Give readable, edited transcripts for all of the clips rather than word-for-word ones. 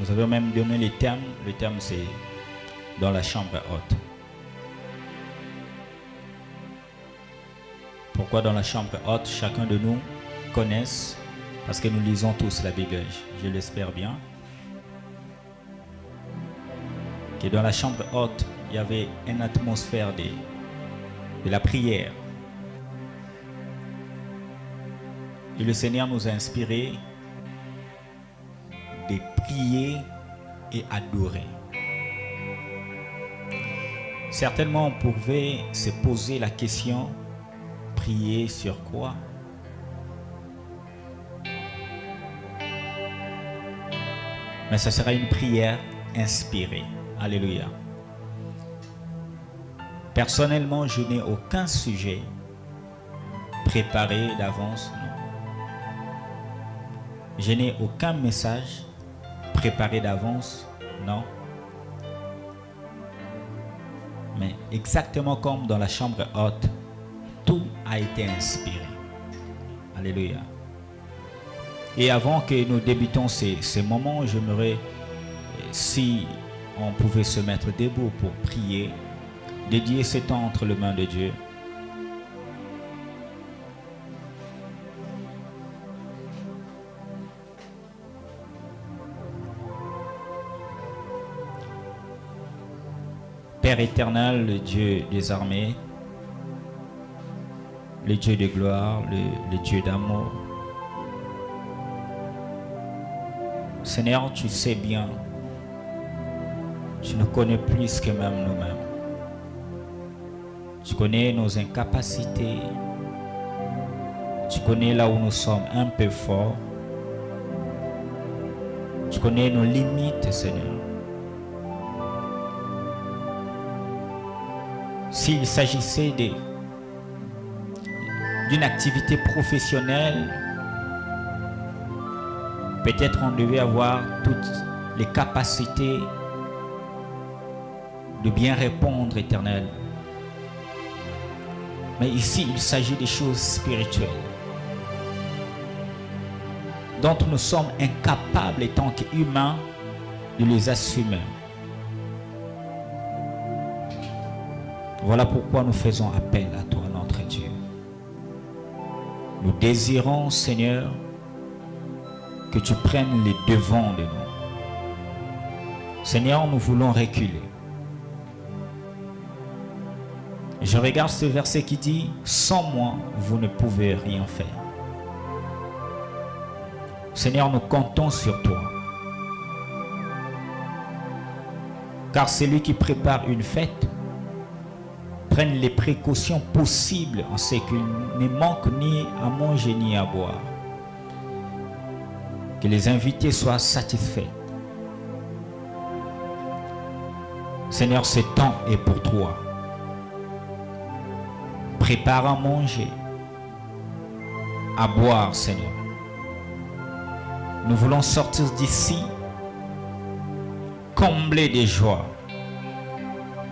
Nous avons même donné les termes. Le terme, c'est dans la chambre haute. Pourquoi dans la chambre haute? Chacun de nous connaisse, parce que nous lisons tous la Bible, je l'espère bien, que dans la chambre haute, il y avait une atmosphère de la prière. Et le Seigneur nous a inspiré de prier et adorer. Certainement, on pouvait se poser la question, prier sur quoi? Mais ce sera une prière inspirée. Alléluia. Personnellement, je n'ai aucun sujet préparé d'avance. Je n'ai aucun message préparé d'avance. Non. Mais exactement comme dans la chambre haute, tout a été inspiré. Alléluia. Et avant que nous débutons ces moments, j'aimerais, si on pouvait se mettre debout pour prier, dédier ce temps entre les mains de Dieu. Père éternel, le Dieu des armées, le Dieu de gloire, le Dieu d'amour. Seigneur, tu sais bien, tu nous connais plus que même nous-mêmes. Tu connais nos incapacités. Tu connais là où nous sommes un peu forts. Tu connais nos limites, Seigneur. S'il s'agissait d'une activité professionnelle, peut-être on devait avoir toutes les capacités de bien répondre, Éternel. Mais ici, il s'agit des choses spirituelles dont nous sommes incapables, en tant qu'humains, de les assumer. Voilà pourquoi nous faisons appel à toi, notre Dieu. Nous désirons, Seigneur, que tu prennes les devants de nous. Seigneur, nous voulons reculer. Je regarde ce verset qui dit « Sans moi, vous ne pouvez rien faire ». Seigneur, nous comptons sur toi. Car celui qui prépare une fête prenne les précautions possibles en ce qu'il ne manque ni à manger ni à boire. Que les invités soient satisfaits. Seigneur, ce temps est pour toi. Prépare à manger, à boire, Seigneur. Nous voulons sortir d'ici comblés de joie,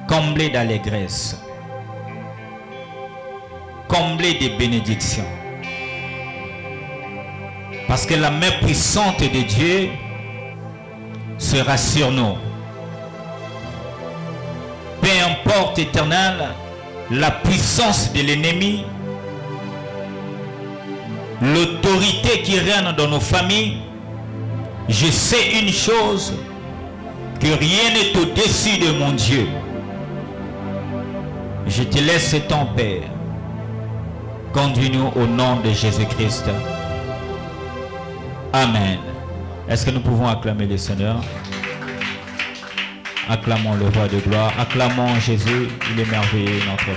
comblés d'allégresse, comblés de bénédictions. Parce que la main puissante de Dieu sera sur nous. Peu importe, Éternel, la puissance de l'ennemi, l'autorité qui règne dans nos familles, je sais une chose, que rien n'est au-dessus de mon Dieu. Je te laisse ton Père. Conduis-nous au nom de Jésus-Christ. Amen. Est-ce que nous pouvons acclamer le Seigneur? Acclamons le roi de gloire. Acclamons Jésus. Il est merveilleux, notre Dieu.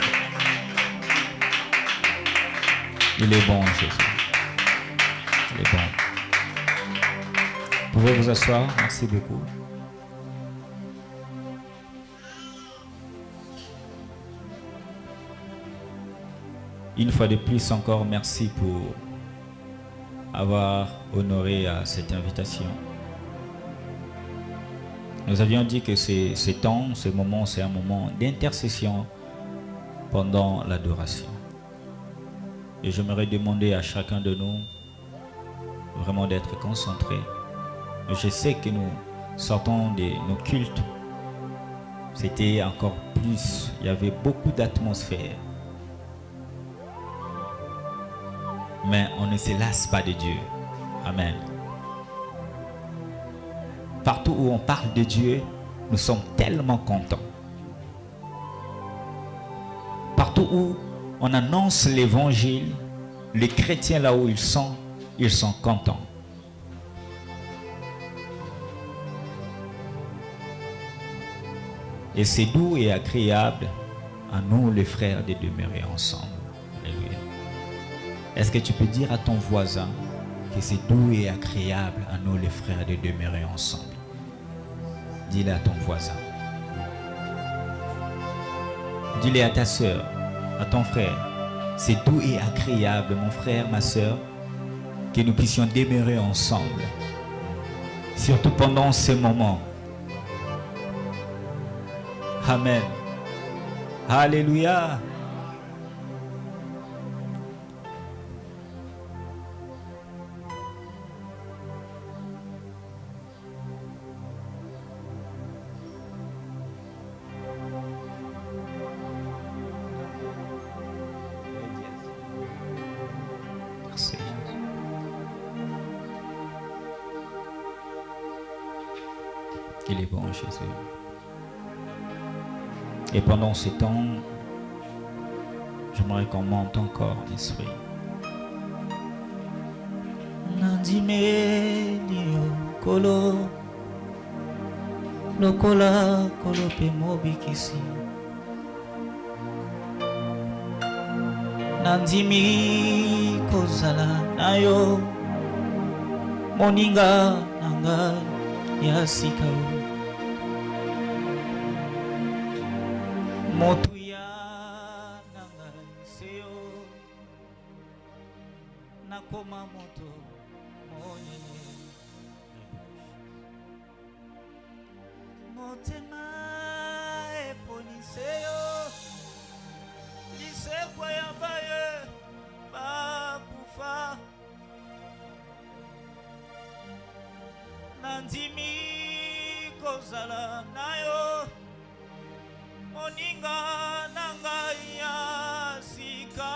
Il est bon, Jésus. Il est bon. Vous pouvez vous asseoir. Merci beaucoup. Une fois de plus encore, merci pour avoir honoré à cette invitation. Nous avions dit que ce temps, ce moment, c'est un moment d'intercession pendant l'adoration. Et j'aimerais demander à chacun de nous vraiment d'être concentré. Je sais que sortant de nos cultes, c'était encore plus, il y avait beaucoup d'atmosphère. Mais on ne se lasse pas de Dieu. Amen. Partout où on parle de Dieu, nous sommes tellement contents. Partout où on annonce l'évangile, les chrétiens là où ils sont contents. Et c'est doux et agréable à nous les frères de demeurer ensemble. Alléluia. Est-ce que tu peux dire à ton voisin que c'est doux et agréable à nous les frères de demeurer ensemble? Dis-le à ton voisin. Dis-le à ta soeur, à ton frère. C'est doux et agréable, mon frère, ma soeur, que nous puissions demeurer ensemble. Surtout pendant ces moments. Amen. Alléluia. Merci. Il est bon, Jésus. Et pendant ce temps, j'aimerais qu'on monte encore l'esprit. Nandime dio kolo lokola kolo pe mobikisi. Nandimi kozala nayo moninga nanga ya sikao. Motuya nanga seyo nakoma moto monene motema eponiseyo lisekwa ya baye bakufa nandimi kozala nayo moninga nanga ya sika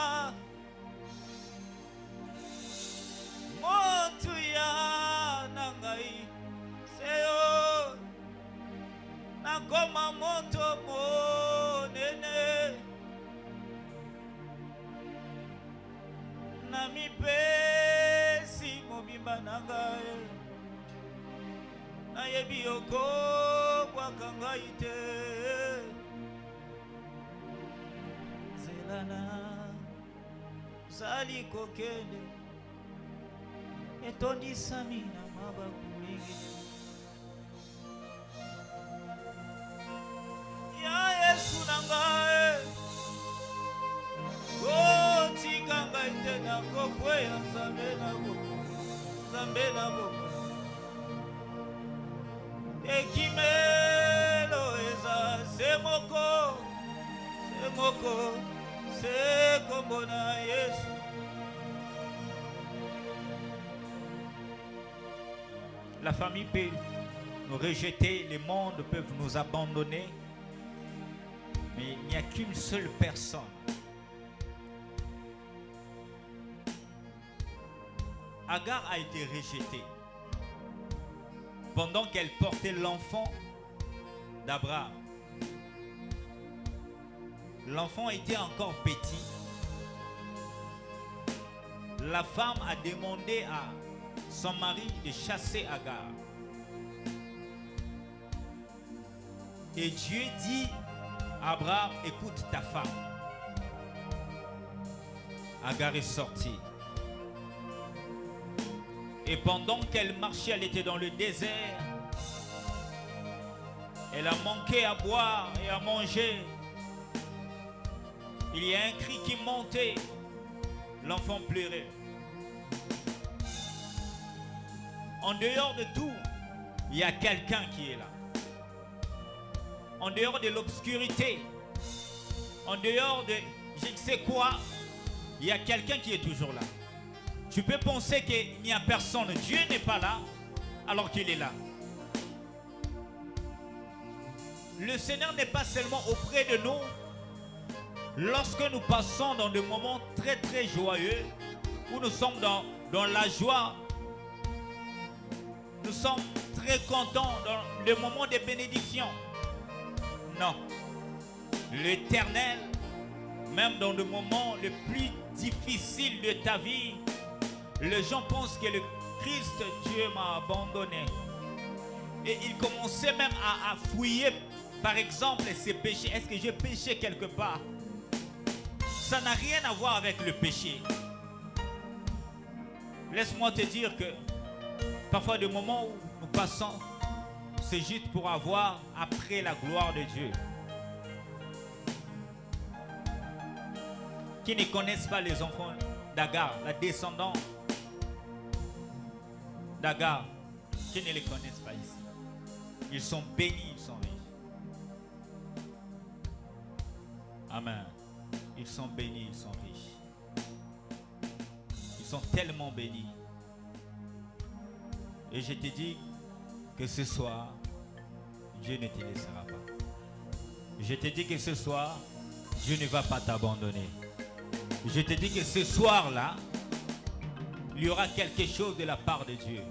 motu ya nangai seyo nakoma moto monene namipesi mobimba nangai nayebi okobwaka ngai te zelana zali kokende etondisami na mabaku mingi ya Yesu na ngai kotika ngai te na kokweya Nzambe na boko ekimelo eza semoko c'est kombo na Yesu. La famille peut nous rejeter, les mondes peuvent nous abandonner, mais il n'y a qu'une seule personne Agar a été rejetée pendant qu'elle portait l'enfant d'Abraham. L'enfant était encore petit. La femme a demandé à son mari de chasser Agar. Et Dieu dit à Abraham, écoute ta femme. Agar est sortie. Et pendant qu'elle marchait, elle était dans le désert. Elle a manqué à boire et à manger. Il y a un cri qui montait. L'enfant pleurait. En dehors de tout, il y a quelqu'un qui est là. En dehors de l'obscurité, en dehors de je ne sais quoi, il y a quelqu'un qui est toujours là. Tu peux penser qu'il n'y a personne, Dieu n'est pas là, alors qu'il est là. le Seigneur n'est pas seulement auprès de nous lorsque nous passons dans des moments très très joyeux, où nous sommes dans la joie, nous sommes très contents dans les moments de bénédiction. Non. L'Éternel, même dans les moments les plus difficiles de ta vie, les gens pensent que le Christ, Dieu m'a abandonné. Et il commençait même à fouiller, par exemple, ses péchés. Est-ce que j'ai péché quelque part? Ça n'a rien à voir avec le péché. Laisse-moi te dire que parfois, des moments où nous passons, c'est juste pour avoir après la gloire de Dieu. Qui ne connaissent pas les enfants d'Agar, la descendante d'Agar, qui ne les connaissent pas ici. Ils sont bénis, ils sont riches. Amen. Ils sont bénis, ils sont riches. Ils sont tellement bénis. Et je te dis que ce soir, Dieu ne te laissera pas. Je te dis que ce soir, Dieu ne va pas t'abandonner. Je te dis que ce soir-là, il y aura quelque chose de la part de Dieu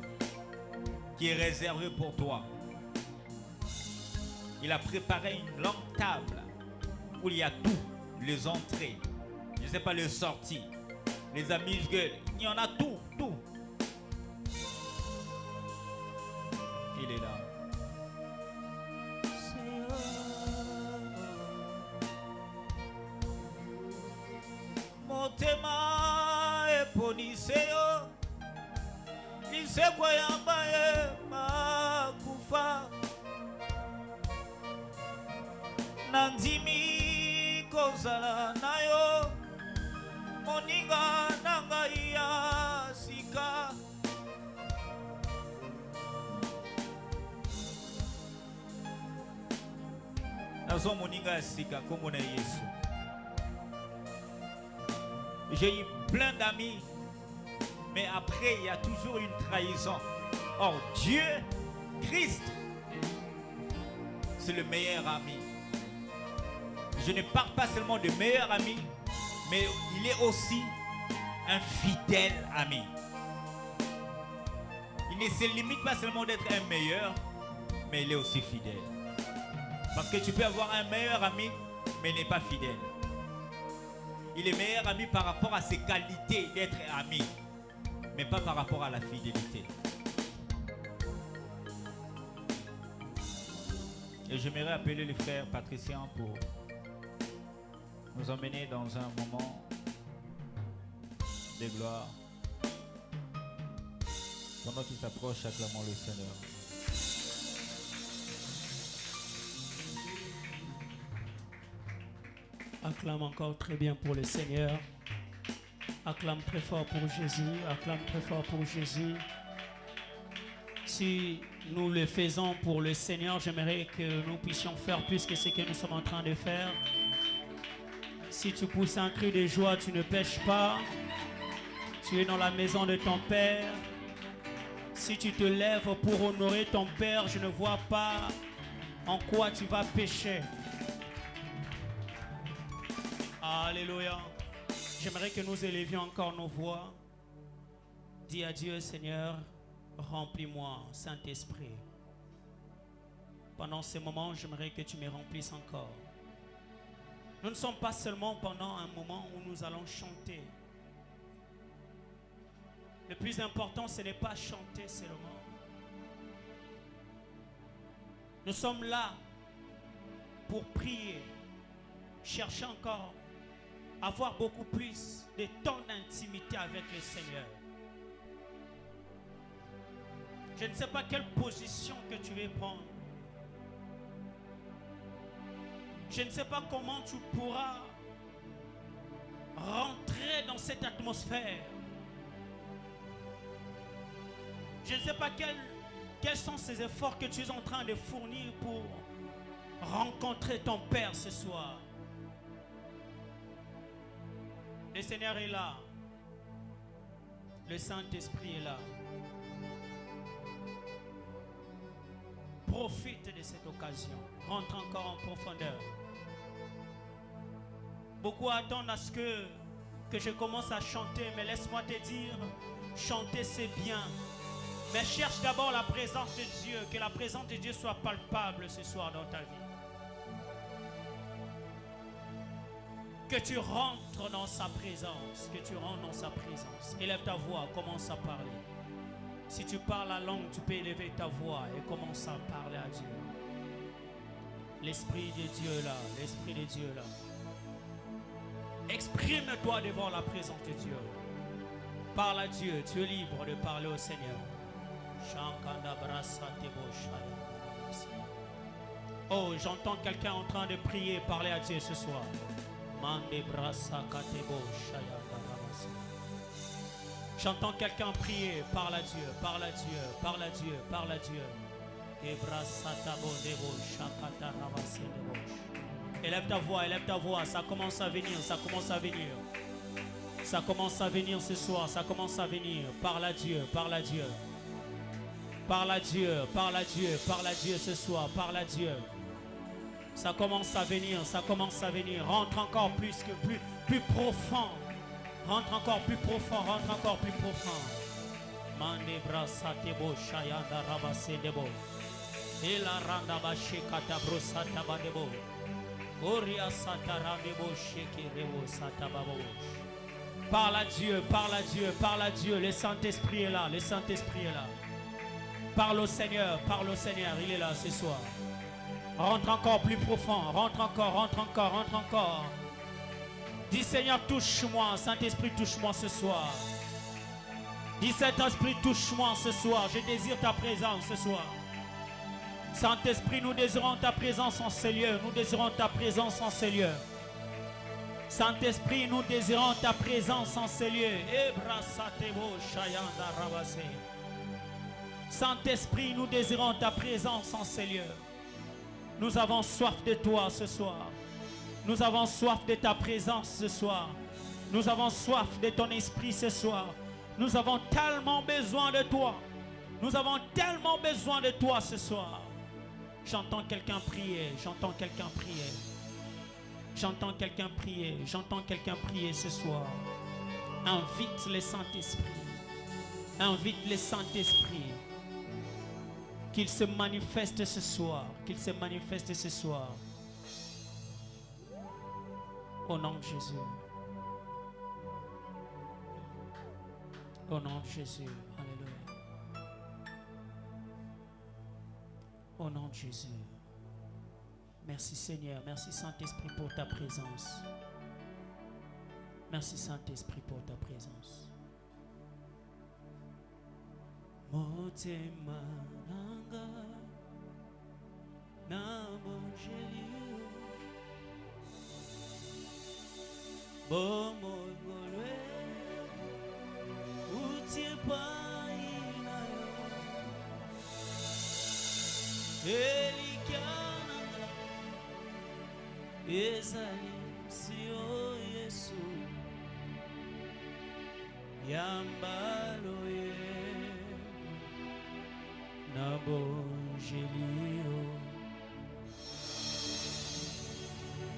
qui est réservé pour toi. Il a préparé une longue table où il y a tout, les entrées, je ne sais pas, les sorties, les amuse-gueules, il y en a tout, tout. Il est là. Motema eponiseo nisekwa yambaye makufa nandimi kozala nayo moninga nangai ya sika nazo moninga ya sika kombo na Yesu. J'ai eu plein d'amis, mais après il y a toujours une trahison. Or Dieu, Christ, c'est le meilleur ami. Je ne parle pas seulement de meilleur ami, mais il est aussi un fidèle ami. Il ne se limite pas seulement d'être un meilleur, mais il est aussi fidèle. Parce que tu peux avoir un meilleur ami, mais il n'est pas fidèle. Il est meilleur ami par rapport à ses qualités d'être ami, mais pas par rapport à la fidélité. Et j'aimerais appeler les frères patriciens pour nous emmener dans un moment de gloire. Pendant qu'ils s'approchent, acclamons le Seigneur. Acclame encore très bien pour le Seigneur. Acclame très fort pour Jésus. Acclame très fort pour Jésus. Si nous le faisons pour le Seigneur, j'aimerais que nous puissions faire plus que ce que nous sommes en train de faire. Si tu pousses un cri de joie, tu ne pêches pas. Tu es dans la maison de ton Père. Si tu te lèves pour honorer ton Père, je ne vois pas en quoi tu vas pécher. Alléluia. J'aimerais que nous élevions encore nos voix. Dis à Dieu, Seigneur, remplis-moi, Saint-Esprit. Pendant ce moment, j'aimerais que tu me remplisses encore. Nous ne sommes pas seulement pendant un moment où nous allons chanter. Le plus important, ce n'est pas chanter seulement. Nous sommes là pour prier, chercher encore avoir beaucoup plus de temps d'intimité avec le Seigneur. Je ne sais pas quelle position que tu veux prendre. Je ne sais pas comment tu pourras rentrer dans cette atmosphère. Je ne sais pas quels sont ces efforts que tu es en train de fournir pour rencontrer ton Père ce soir. Le Seigneur est là. Le Saint-Esprit est là. Profite de cette occasion. Rentre encore en profondeur. Beaucoup attendent à ce que je commence à chanter, mais laisse-moi te dire, chanter c'est bien. Mais cherche d'abord la présence de Dieu, que la présence de Dieu soit palpable ce soir dans ta vie. Que tu rentres dans sa présence, que tu rentres dans sa présence. Élève ta voix, commence à parler. Si tu parles la langue, tu peux élever ta voix et commence à parler à Dieu. L'Esprit de Dieu est là, l'Esprit de Dieu est là. Exprime-toi devant la présence de Dieu. Parle à Dieu, tu es libre de parler au Seigneur. Oh, j'entends quelqu'un en train de prier, parler à Dieu ce soir. J'entends quelqu'un prier, parle à Dieu, parle à Dieu, parle à Dieu, parle à Dieu. Élève ta voix, ça commence à venir, ça commence à venir. Ça commence à venir ce soir, ça commence à venir. Parle à Dieu, parle à Dieu. Parle à Dieu, parle à Dieu, parle à Dieu ce soir, parle à Dieu. Ça commence à venir, ça commence à venir. Rentre encore plus profond. Rentre encore plus profond, rentre encore plus profond. Mande brasa tebo shayanda rabase debo. Ela randa bashe katabro sataba debo. Oria satara debo sheke rebo satababo. Parle à Dieu, parle à Dieu, parle à Dieu. Le Saint-Esprit est là, le Saint-Esprit est là. Parle au Seigneur, il est là ce soir. Rentre encore plus profond, rentre encore, rentre encore, rentre encore. Dis Seigneur, touche-moi, Saint-Esprit, touche-moi ce soir. Dis Saint-Esprit, touche-moi ce soir. Je désire ta présence ce soir. Saint-Esprit, nous désirons ta présence en ces lieux. Nous désirons ta présence en ces lieux. Saint-Esprit, nous désirons ta présence en ces lieux. Saint-Esprit, nous désirons ta présence en ces lieux. Nous avons soif de toi ce soir. Nous avons soif de ta présence ce soir. Nous avons soif de ton esprit ce soir. Nous avons tellement besoin de toi. Nous avons tellement besoin de toi ce soir. J'entends quelqu'un prier. J'entends quelqu'un prier. J'entends quelqu'un prier. J'entends quelqu'un prier ce soir. Invite le Saint-Esprit. Invite le Saint-Esprit. Qu'il se manifeste ce soir. Qu'il se manifeste ce soir. Au nom de Jésus. Au nom de Jésus. Alléluia. Au nom de Jésus. Merci Seigneur. Merci Saint-Esprit pour ta présence. Merci Saint-Esprit pour ta présence. Motema nanga na bonjelio bomongolwe utiepaina elikananga ezali sio Yesu yambalo ye na bonjelio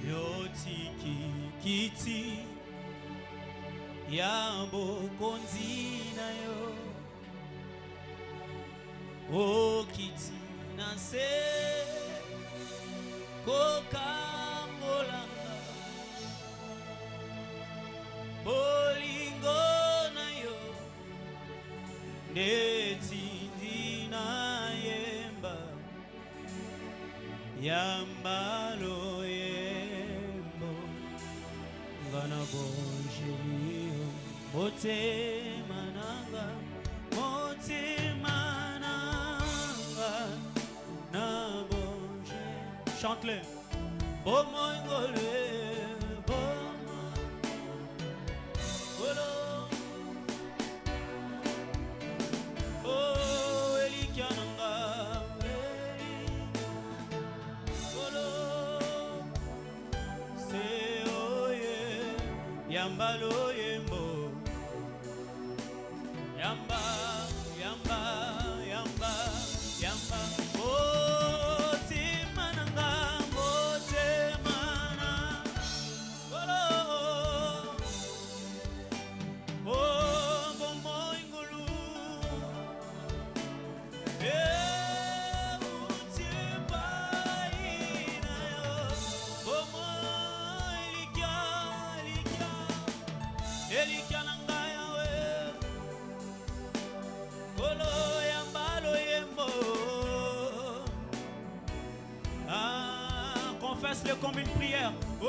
yotiki kiti yambo konzina yo o kiti na se kokambolanga bolingo na yo ndeti na yemba yambalo yembo ngana bonjelio motema nanga na bonje. Chante-le. Bomongole oh elikananga se oye yambalo yembo yamba oh Elikananga Yahweh. Kolo Yambalo Yembo. Ah, confesse-le comme une prière. Oh,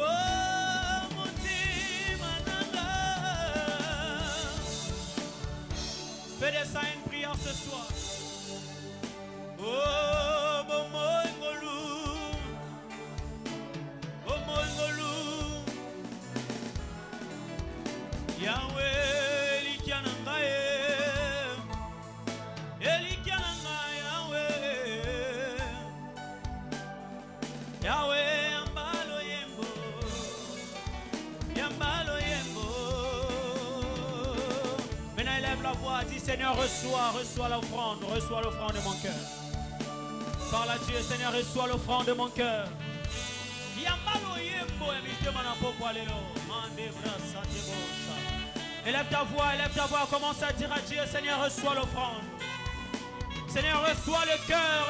fais de ça une prière ce soir. Oh, Momoingolu. Oh, Momoingolu. Yahweh, Elikianangaye. Elikiananga, Yahweh. Yahweh, Yambalo Yembo. Yambalo Yembo. Maintenant, élève la voix, dis Seigneur, reçois l'offrande de mon cœur. Parle à Dieu, Seigneur, reçois l'offrande de mon cœur. Élève ta voix, commence à dire à Dieu, Seigneur, reçois l'offrande. Seigneur, reçois le cœur,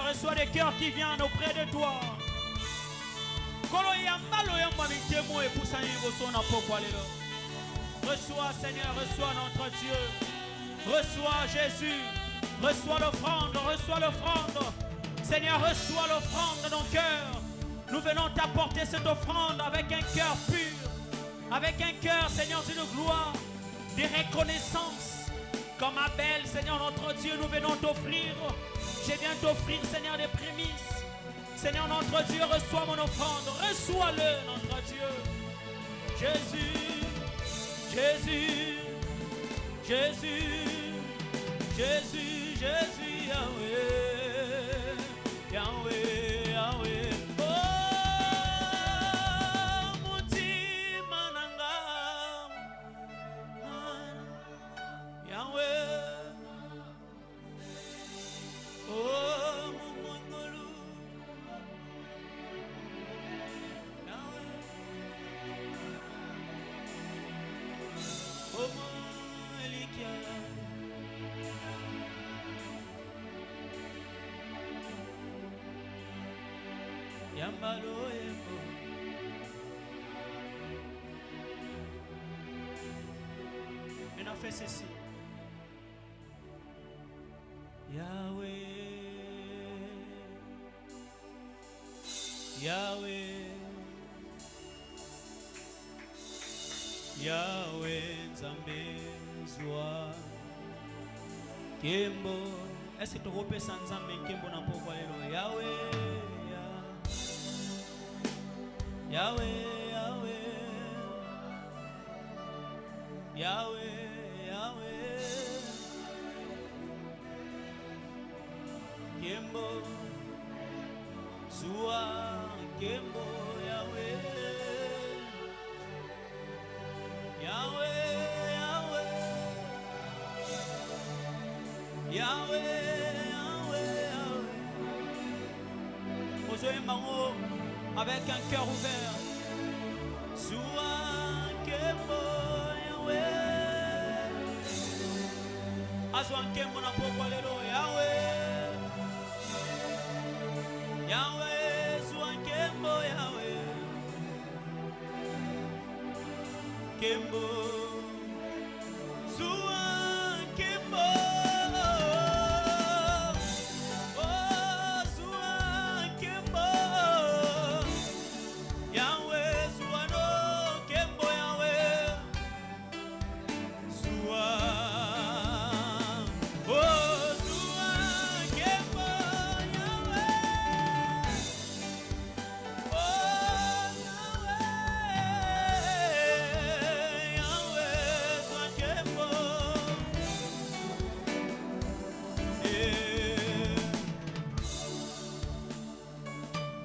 reçois les cœurs qui viennent auprès de toi. Reçois, Seigneur, reçois notre Dieu. Reçois Jésus. Reçois l'offrande. Seigneur, reçois l'offrande de nos cœurs. Nous venons t'apporter cette offrande avec un cœur pur. Avec un cœur, Seigneur, de gloire, de reconnaissance. Comme Abel, Seigneur, notre Dieu, nous venons t'offrir. Je viens t'offrir, Seigneur, des prémices. Seigneur, notre Dieu, reçois mon offrande. Reçois-le, notre Dieu. Jésus, Jésus, Jésus, Jésus, Jésus, Yahweh, Yahweh, Yahweh. Oh, mutima nanga, Yahweh. Oh, mumongolu, Yahweh. Oh, Elikia. Yambalo Yembo. On a fait ceci. Yahweh, Yahweh, Yahweh Nzambe Zwa Kembo. Est-ce que tu repères sans Nzambe Kembo na poko lelo? Yahweh. Yahweh, Yahweh, Yahweh, Yahweh, Kembo, Zua, Kembo, Yahweh, Yahweh, Yahweh, Yahweh, Yahweh, Yahweh. Ozoé Mango. Avec un cœur ouvert. Soua Kembo Yahweh. Azwan Kembo na poko lelo Yahweh. Yahweh, Soua Kembo Yahweh. Kembo. Soua Kembo.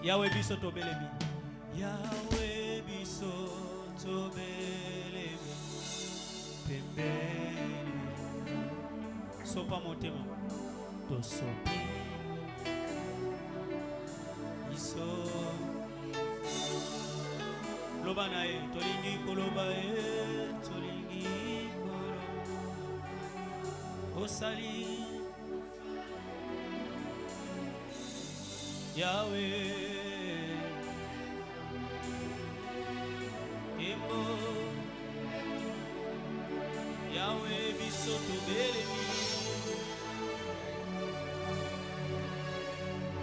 Yahweh biso tobelemi. Yahweh biso tobelemi. Pembeni. Sopa motema. Tosopi. Iso. Loba na e. Tolingi koloba e. Tolingi koloba. Osali. Yahweh. Yahweh bisoto belemi.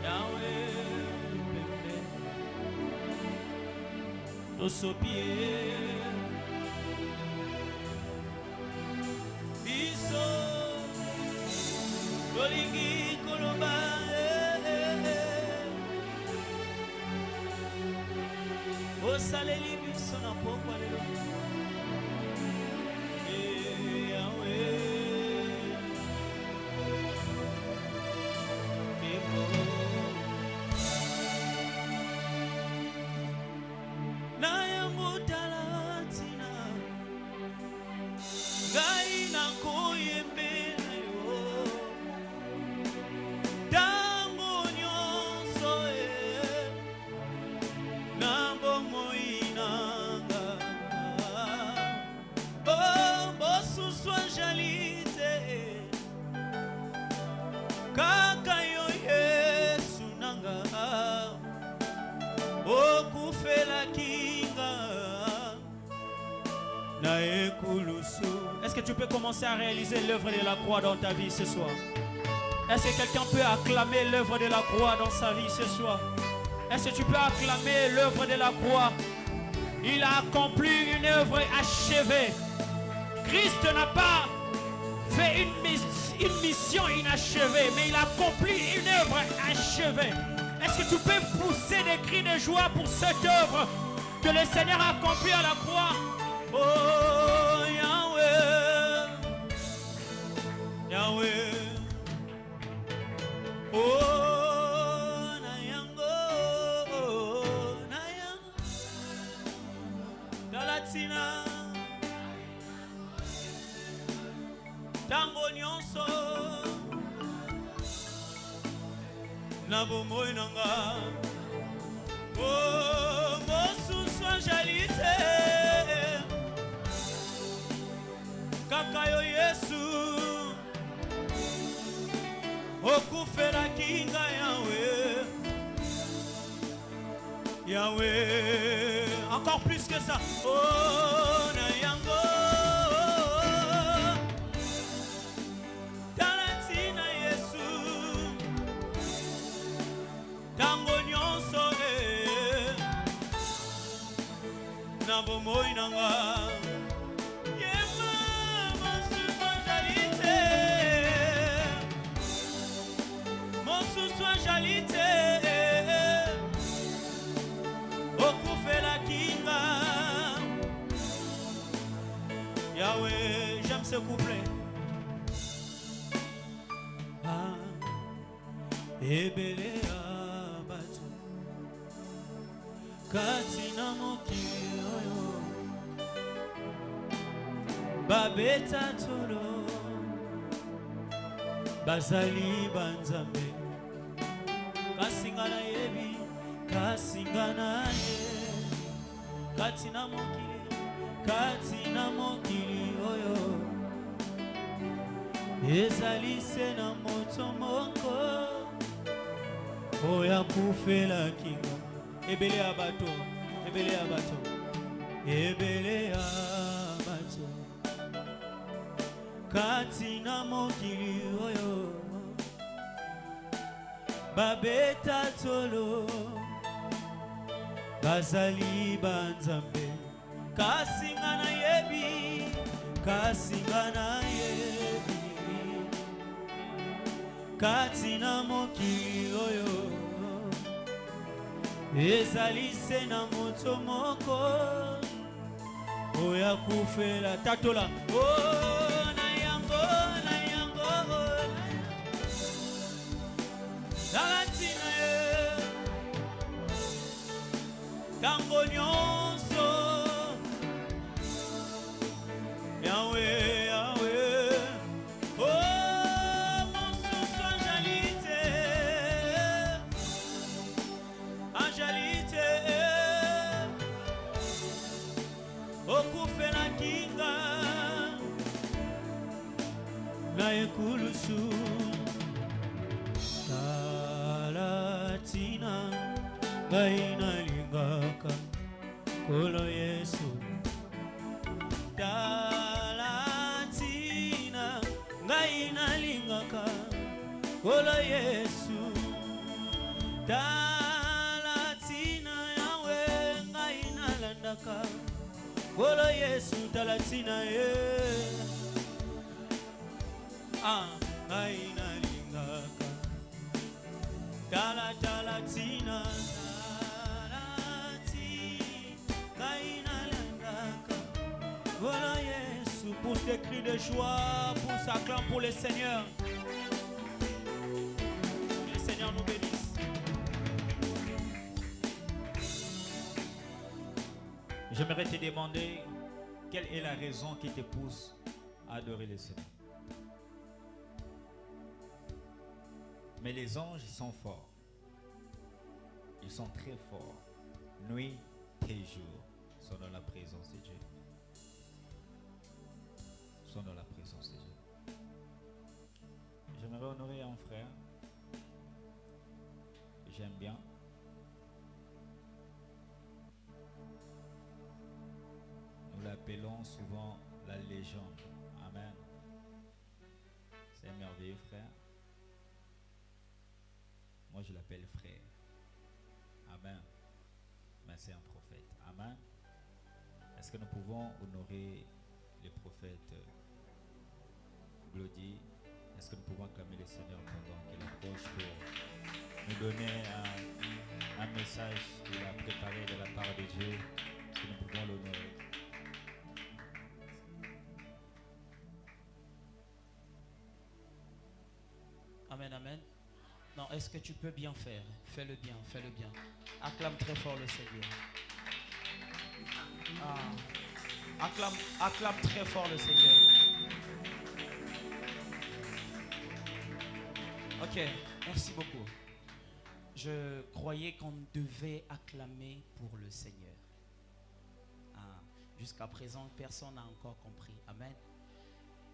Yahweh bembe. Tosopie. Biso. Dolingi koloba. Osaleli biso na pokwa lelo. Est-ce que tu peux commencer à réaliser l'œuvre de la croix dans ta vie ce soir? Est-ce que quelqu'un peut acclamer l'œuvre de la croix dans sa vie ce soir? Est-ce que tu peux acclamer l'œuvre de la croix? Il a accompli une œuvre achevée. Christ n'a pas fait une mission inachevée, mais il a accompli une œuvre achevée. Est-ce que tu peux pousser des cris de joie pour cette œuvre que le Seigneur a accomplie à la croix? Oh Yahweh, Yahweh, oh Nayango, Nayango, Galatina, Tango Nyonso, Nabomoy Nanga, oh Mosu Jalite. Kakayo Yesu okufela kinga Yahweh, Yahweh, encore plus que ça. Oh Nayango Talatina Yesu Tango Nyonso Nabomoy Nanga. Yahweh, j'aime ce couplet. Ah, ebele abatu katina mokili oyo babeta tolo bazali banzambe kasingana yebi kasingana ye katina mokili oyo ezali se na moto moko oya kufela kinga ebele abato katina mokili oyo babeta tolo bazali banzambe kasingana yebi katina mokili oyo ezali se na moto moko oya kufela tatola. Oh nayango Talatina ye Tango Nyonso Yahweh, Yahweh, oh mon souffle Angelite, okufela kinga na ekulusu Talatina gaina lingaka kolo Yesu Talatina Olo Yesu Talatina yawe ngaina landaka Olo Yesu talatina ye ngaina lingaka Talatina ngaina landaka Olo Yesu pousse des cris de joie, pousse acclame pour le Seigneur. Seigneur nous bénisse. J'aimerais te demander quelle est la raison qui te pousse à adorer le Seigneur. Mais les anges sont forts. Ils sont très forts. Nuit et jour sont dans la présence de Dieu. Sont dans la présence de Dieu. J'aimerais honorer un frère. J'aime bien. Nous l'appelons souvent la légende. Amen. C'est un merveilleux frère. Moi je l'appelle frère. Amen. Mais c'est un prophète. Amen. Est-ce que nous pouvons honorer le prophète Glody? Est-ce que nous pouvons acclamer le Seigneur pendant qu'il approche pour nous donner un message qu'il a préparé de la part de Dieu? Est-ce que nous pouvons l'honorer? Amen, amen. Non, est-ce que tu peux bien faire? Fais-le bien, fais-le bien. Acclame très fort le Seigneur. Acclame très fort le Seigneur. Ok, merci beaucoup. Je croyais qu'on devait acclamer pour le Seigneur. Jusqu'à présent, personne n'a encore compris. Amen.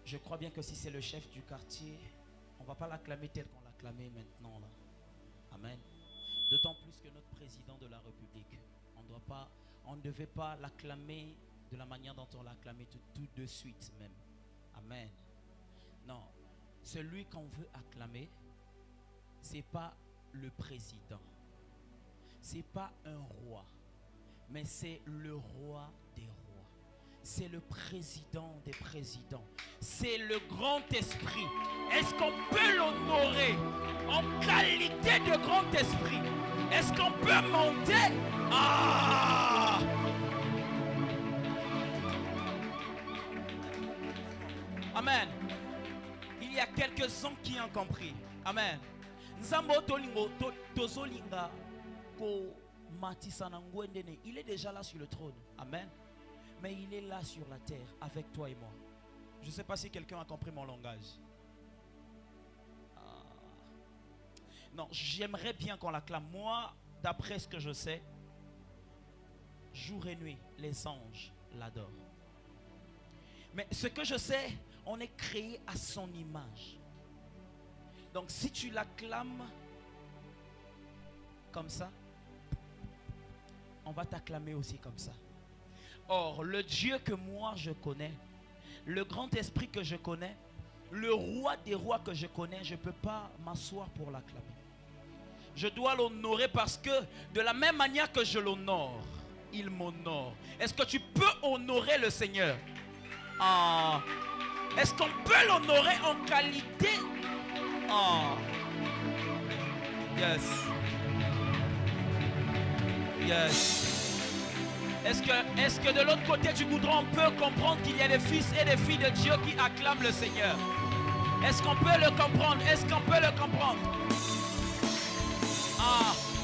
Je crois bien que si c'est le chef du quartier, on ne va pas l'acclamer tel qu'on l'acclamait maintenant. Là. Amen. D'autant plus que notre président de la République, on ne devait pas l'acclamer de la manière dont on l'a acclamé tout de suite même. Amen. Non, celui qu'on veut acclamer, ce n'est pas le président. Ce n'est pas un roi, mais c'est le roi des rois. C'est le président des présidents. C'est le grand esprit. Est-ce qu'on peut l'honorer en qualité de grand esprit? Est-ce qu'on peut monter? Amen. Il y a quelques-uns qui ont compris. Amen. Il est déjà là sur le trône. Amen. Mais il est là sur la terre avec toi et moi. Je ne sais pas si quelqu'un a compris mon langage. Non, j'aimerais bien qu'on l'acclame. Moi, d'après ce que je sais, jour et nuit, les anges l'adorent. Mais ce que je sais, on est créé à son image. Donc si tu l'acclames comme ça, on va t'acclamer aussi comme ça. Or, le Dieu que moi je connais, le grand esprit que je connais, le roi des rois que je connais, je ne peux pas m'asseoir pour l'acclamer. Je dois l'honorer parce que de la même manière que je l'honore, il m'honore. Est-ce que tu peux honorer le Seigneur? Est-ce qu'on peut l'honorer en qualité? Yes. Yes. Est-ce que de l'autre côté du goudron, on peut comprendre qu'il y a des fils et des filles de Dieu qui acclament le Seigneur? Est-ce qu'on peut le comprendre? Est-ce qu'on peut le comprendre?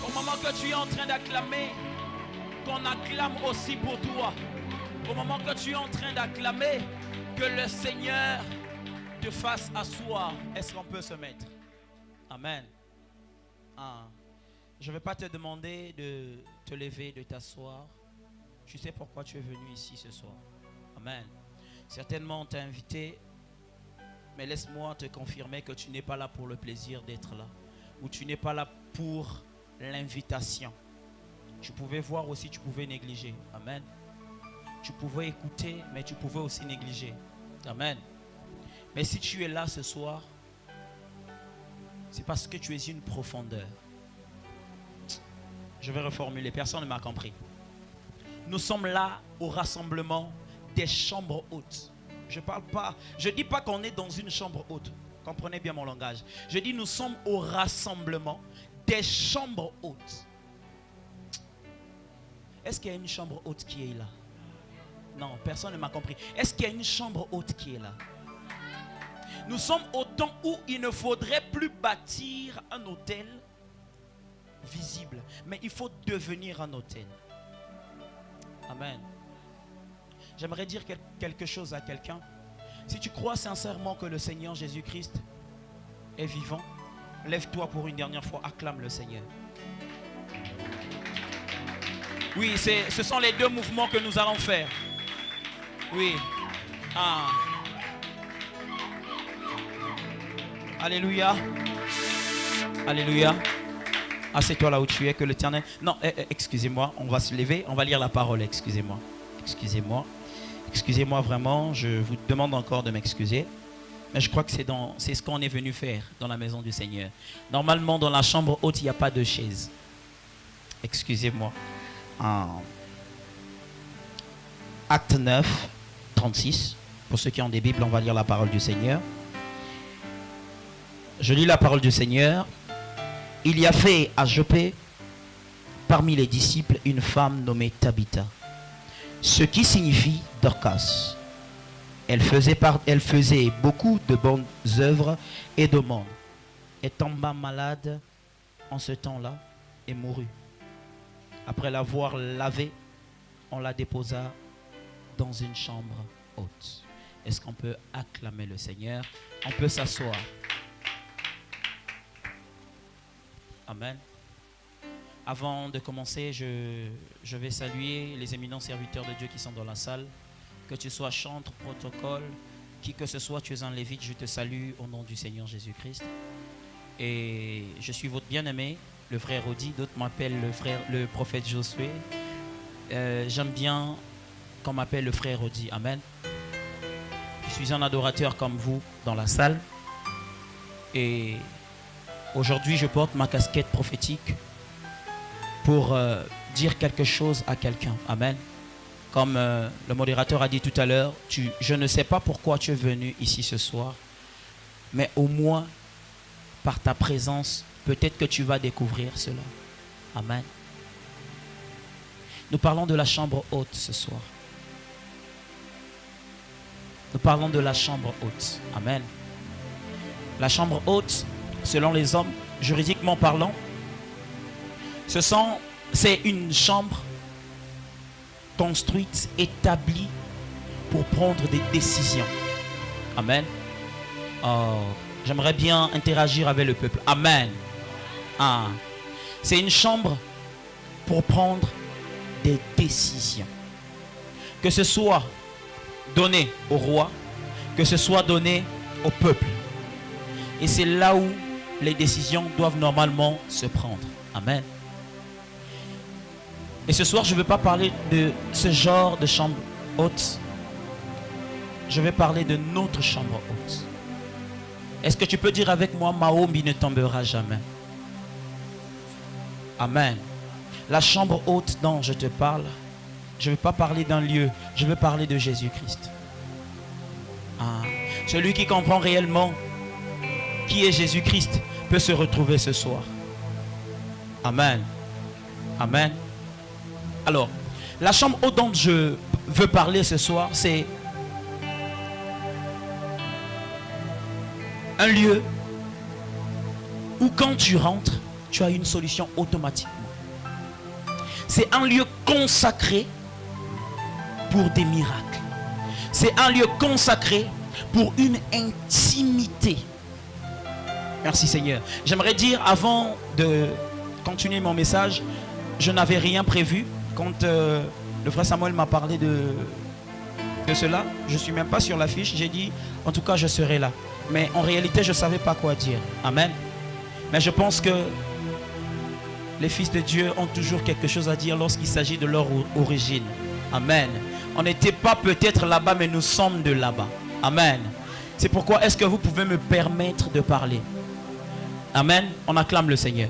Au moment que tu es en train d'acclamer, qu'on acclame aussi pour toi. Au moment que tu es en train d'acclamer, que le Seigneur te fasse asseoir. Est-ce qu'on peut se mettre? Amen. Je ne vais pas te demander de te lever, de t'asseoir. Tu sais pourquoi tu es venu ici ce soir. Amen. Certainement on t'a invité, mais laisse-moi te confirmer que tu n'es pas là pour le plaisir d'être là. Ou tu n'es pas là pour l'invitation. Tu pouvais voir aussi, tu pouvais négliger. Amen. Tu pouvais écouter, mais tu pouvais aussi négliger. Amen. Mais si tu es là ce soir, C'est parce que tu es une profondeur. Je vais reformuler, personne ne m'a compris. Nous sommes là au rassemblement des chambres hautes. Je ne dis pas qu'on est dans une chambre haute. Comprenez bien mon langage. Je dis nous sommes au rassemblement des chambres hautes. Est-ce qu'il y a une chambre haute qui est là? Non, personne ne m'a compris. Est-ce qu'il y a une chambre haute qui est là? Nous sommes au temps où il ne faudrait plus bâtir un hôtel visible, mais il faut devenir un hôtel. Amen. J'aimerais dire quelque chose à quelqu'un. Si tu crois sincèrement que le Seigneur Jésus-Christ est vivant, lève-toi pour une dernière fois, acclame le Seigneur. Oui, ce sont les deux mouvements que nous allons faire. Oui. Ah. Alléluia. Alléluia. Assieds-toi là où tu es, que l'Éternel... Non, excusez-moi, on va se lever, on va lire la parole, excusez-moi. Excusez-moi. Excusez-moi vraiment, je vous demande encore de m'excuser. Mais je crois que c'est ce qu'on est venu faire dans la maison du Seigneur. Normalement, dans la chambre haute, il n'y a pas de chaise. Excusez-moi. Acte 9, 36. Pour ceux qui ont des Bibles, on va lire la parole du Seigneur. Je lis la parole du Seigneur. Il y a fait à Joppé, parmi les disciples, une femme nommée Tabitha, ce qui signifie Dorcas. Elle faisait beaucoup de bonnes œuvres et de monde. Elle tomba malade en ce temps-là et mourut. Après l'avoir lavée, on la déposa dans une chambre haute. Est-ce qu'on peut acclamer le Seigneur? On peut s'asseoir. Amen. Avant de commencer, je vais saluer les éminents serviteurs de Dieu qui sont dans la salle. Que tu sois chantre, protocole, qui que ce soit, tu es un lévite, je te salue au nom du Seigneur Jésus-Christ. Et je suis votre bien-aimé, le frère Audi, d'autres m'appellent le prophète Josué. J'aime bien qu'on m'appelle le frère Audi. Amen. Je suis un adorateur comme vous dans la salle. Et aujourd'hui, je porte ma casquette prophétique pour dire quelque chose à quelqu'un. Amen. Comme le modérateur a dit tout à l'heure, je ne sais pas pourquoi tu es venu ici ce soir, mais au moins, par ta présence, peut-être que tu vas découvrir cela. Amen. Nous parlons de la chambre haute ce soir. Nous parlons de la chambre haute. Amen. La chambre haute, selon les hommes, juridiquement parlant, c'est une chambre construite, établie pour prendre des décisions. Amen. Oh, j'aimerais bien interagir avec le peuple. Amen. Ah. C'est une chambre pour prendre des décisions. Que ce soit donné au roi, que ce soit donné au peuple. Et c'est là où les décisions doivent normalement se prendre. Amen. Et ce soir, je ne vais pas parler de ce genre de chambre haute. Je vais parler de notre chambre haute. Est-ce que tu peux dire avec moi, Mahomi ne tombera jamais? Amen. La chambre haute dont je te parle, je ne vais pas parler d'un lieu, je veux parler de Jésus-Christ. Ah. Celui qui comprend réellement qui est Jésus-Christ peut se retrouver ce soir. Amen. Amen. Alors, la chambre haute dont je veux parler ce soir, c'est un lieu où quand tu rentres, tu as une solution automatiquement. C'est un lieu consacré pour des miracles. C'est un lieu consacré pour une intimité. Merci Seigneur. J'aimerais dire, avant de continuer mon message, je n'avais rien prévu. Quand le frère Samuel m'a parlé de cela, je ne suis même pas sur l'affiche. J'ai dit, en tout cas, je serai là. Mais en réalité, je ne savais pas quoi dire. Amen. Mais je pense que les fils de Dieu ont toujours quelque chose à dire lorsqu'il s'agit de leur origine. Amen. On n'était pas peut-être là-bas, mais nous sommes de là-bas. Amen. C'est pourquoi est-ce que vous pouvez me permettre de parler? Amen. On acclame le Seigneur.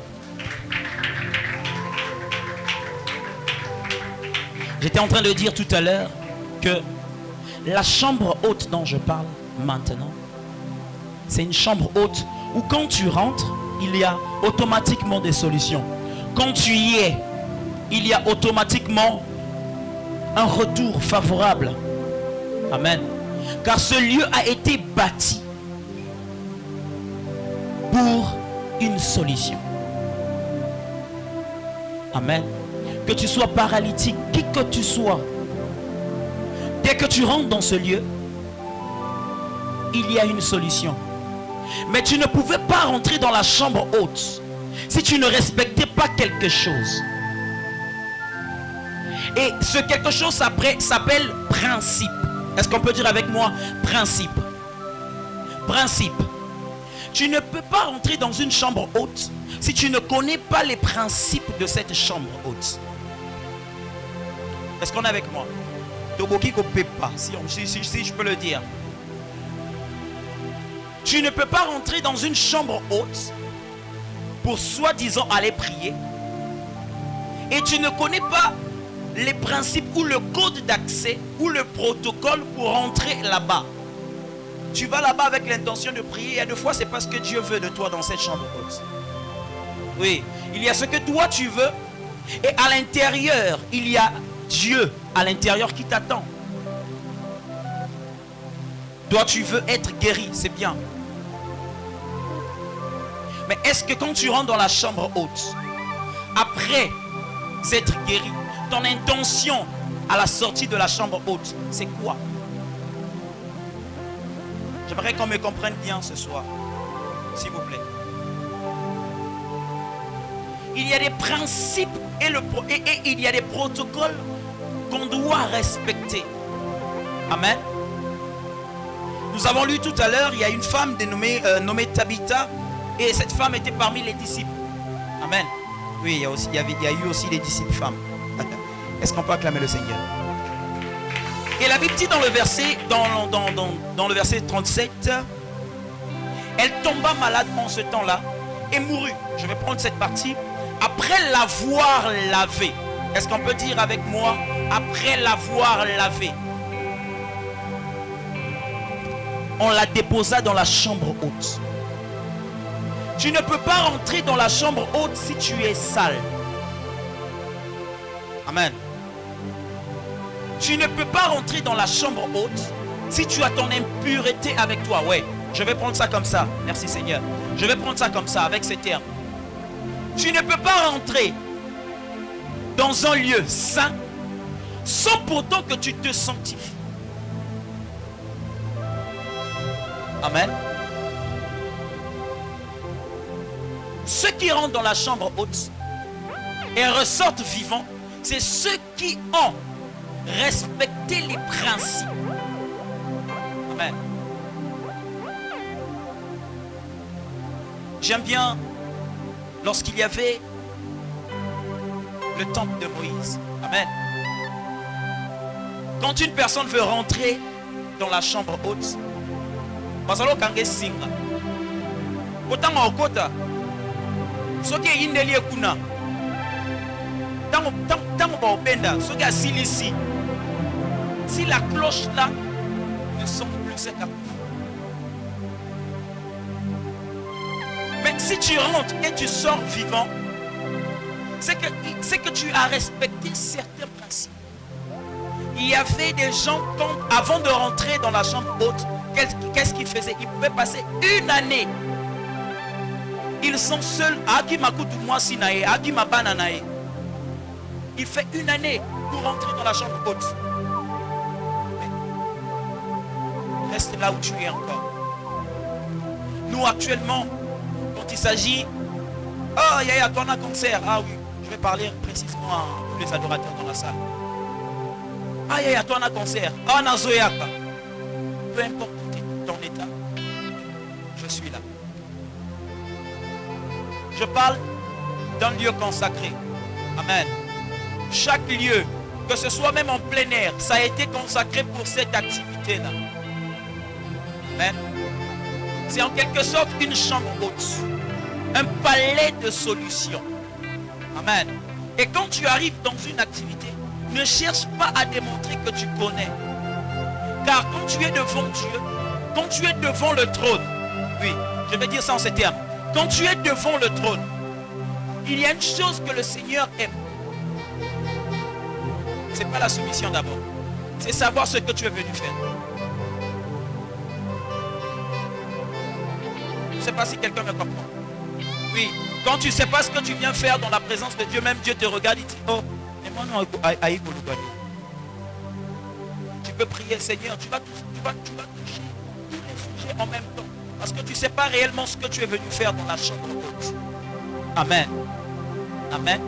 J'étais en train de dire tout à l'heure que la chambre haute dont je parle maintenant, c'est une chambre haute où quand tu rentres, il y a automatiquement des solutions. Quand tu y es, il y a automatiquement un retour favorable. Amen. Car ce lieu a été bâti pour une solution. Amen. Que tu sois paralytique, qui que tu sois, dès que tu rentres dans ce lieu, il y a une solution. Mais tu ne pouvais pas rentrer dans la chambre haute si tu ne respectais pas quelque chose. Et ce quelque chose s'appelle principe. Est-ce qu'on peut dire avec moi principe? Principe. Tu ne peux pas rentrer dans une chambre haute si tu ne connais pas les principes de cette chambre haute. Est-ce qu'on est avec moi? Si je peux le dire. Tu ne peux pas rentrer dans une chambre haute pour soi-disant aller prier et tu ne connais pas les principes ou le code d'accès ou le protocole pour rentrer là-bas. Tu vas là-bas avec l'intention de prier et des fois c'est parce que Dieu veut de toi dans cette chambre haute. Oui, il y a ce que toi tu veux et à l'intérieur il y a Dieu à l'intérieur qui t'attend. Toi tu veux être guéri, c'est bien. Mais est-ce que quand tu rentres dans la chambre haute, après être guéri, ton intention à la sortie de la chambre haute, c'est quoi? J'aimerais qu'on me comprenne bien ce soir, s'il vous plaît. Il y a des principes et il y a des protocoles qu'on doit respecter. Amen. Nous avons lu tout à l'heure, il y a une femme nommée Tabitha, et cette femme était parmi les disciples. Amen. Oui, il y a eu aussi les disciples femmes. Est-ce qu'on peut acclamer le Seigneur? Et la Bible dit dans le verset 37, elle tomba malade en ce temps-là et mourut. Je vais prendre cette partie. Après l'avoir lavée. Est-ce qu'on peut dire avec moi? Après l'avoir lavée. On la déposa dans la chambre haute. Tu ne peux pas rentrer dans la chambre haute si tu es sale. Amen. Tu ne peux pas rentrer dans la chambre haute si tu as ton impureté avec toi. Ouais, je vais prendre ça comme ça. Merci Seigneur. Je vais prendre ça comme ça, avec ces termes. Tu ne peux pas rentrer dans un lieu saint sans pourtant que tu te sanctifies. Amen. Ceux qui rentrent dans la chambre haute et ressortent vivants, c'est ceux qui ont respecté les principes. Amen. J'aime bien lorsqu'il y avait le temple de Moïse. Amen. Quand une personne veut rentrer dans la chambre haute, si la cloche là ne sonne plus, c'est capable. Mais si tu rentres et tu sors vivant, c'est que tu as respecté certains principes. Il y avait des gens, avant de rentrer dans la chambre haute, qu'est-ce qu'ils faisaient? Ils pouvaient passer une année. Ils sont seuls. Il fait une année pour rentrer dans la chambre haute. Reste là où tu es encore. Nous actuellement, quand il s'agit, oh, il y a ton concert. Ah oui, je vais parler précisément à tous les adorateurs dans la salle. Ah, il y a ton concert. Ah, Nazoyaka. Peu importe ton état, je suis là. Je parle d'un lieu consacré. Amen. Chaque lieu, que ce soit même en plein air, ça a été consacré pour cette activité-là. Amen. C'est en quelque sorte une chambre haute. un palais de solutions. Amen. Et quand tu arrives dans une activité, ne cherche pas à démontrer que tu connais. Car quand tu es devant Dieu, quand tu es devant le trône, oui, je vais dire ça en ces termes. Quand tu es devant le trône, il y a une chose que le Seigneur aime. Ce n'est pas la soumission d'abord. C'est savoir ce que tu es venu faire. Je ne sais pas si quelqu'un me comprend. Oui, quand tu ne sais pas ce que tu viens faire dans la présence de Dieu, même Dieu te regarde et dit, oh, mais moi non, tu peux prier, Seigneur, tu vas toucher tous les sujets en même temps. Parce que tu ne sais pas réellement ce que tu es venu faire dans la chambre haute. Amen. Amen.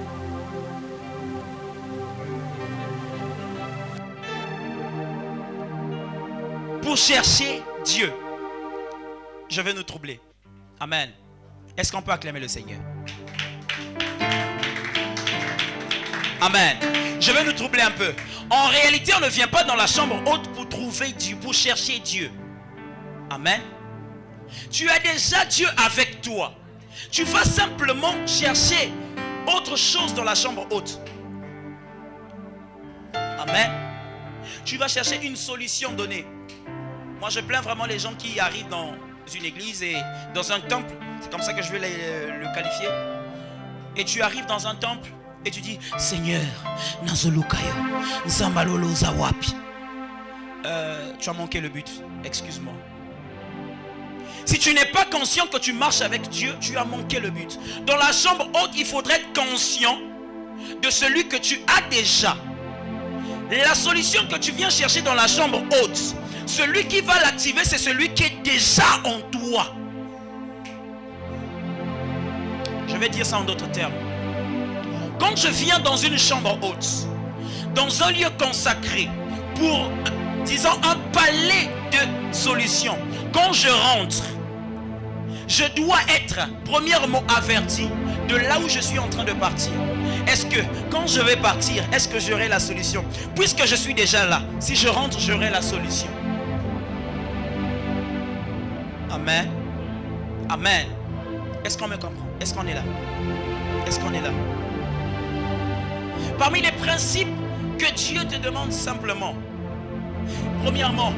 Pour chercher Dieu, je vais nous troubler. Amen. Est-ce qu'on peut acclamer le Seigneur? Amen. Je vais nous troubler un peu. En réalité, on ne vient pas dans la chambre haute pour trouver Dieu, pour chercher Dieu. Amen. Tu as déjà Dieu avec toi. Tu vas simplement chercher autre chose dans la chambre haute. Amen. Tu vas chercher une solution donnée. Moi, je plains vraiment les gens qui arrivent dans une église et dans un temple. C'est comme ça que je vais le qualifier. Et tu arrives dans un temple et tu dis, Seigneur, tu as manqué le but. Excuse-moi. Si tu n'es pas conscient que tu marches avec Dieu, tu as manqué le but. Dans la chambre haute, il faudrait être conscient de celui que tu as déjà. La solution que tu viens chercher dans la chambre haute, celui qui va l'activer, c'est celui qui est déjà en toi. Je vais dire ça en d'autres termes. Quand je viens dans une chambre haute, dans un lieu consacré, pour, disons, un palais de solutions, quand je rentre, je dois être, premièrement, averti de là où je suis en train de partir. Est-ce que, quand je vais partir, est-ce que j'aurai la solution? Puisque je suis déjà là, si je rentre, j'aurai la solution. Amen. Amen. Est-ce qu'on me comprend? Est-ce qu'on est là? Est-ce qu'on est là? Parmi les principes que Dieu te demande simplement, premièrement,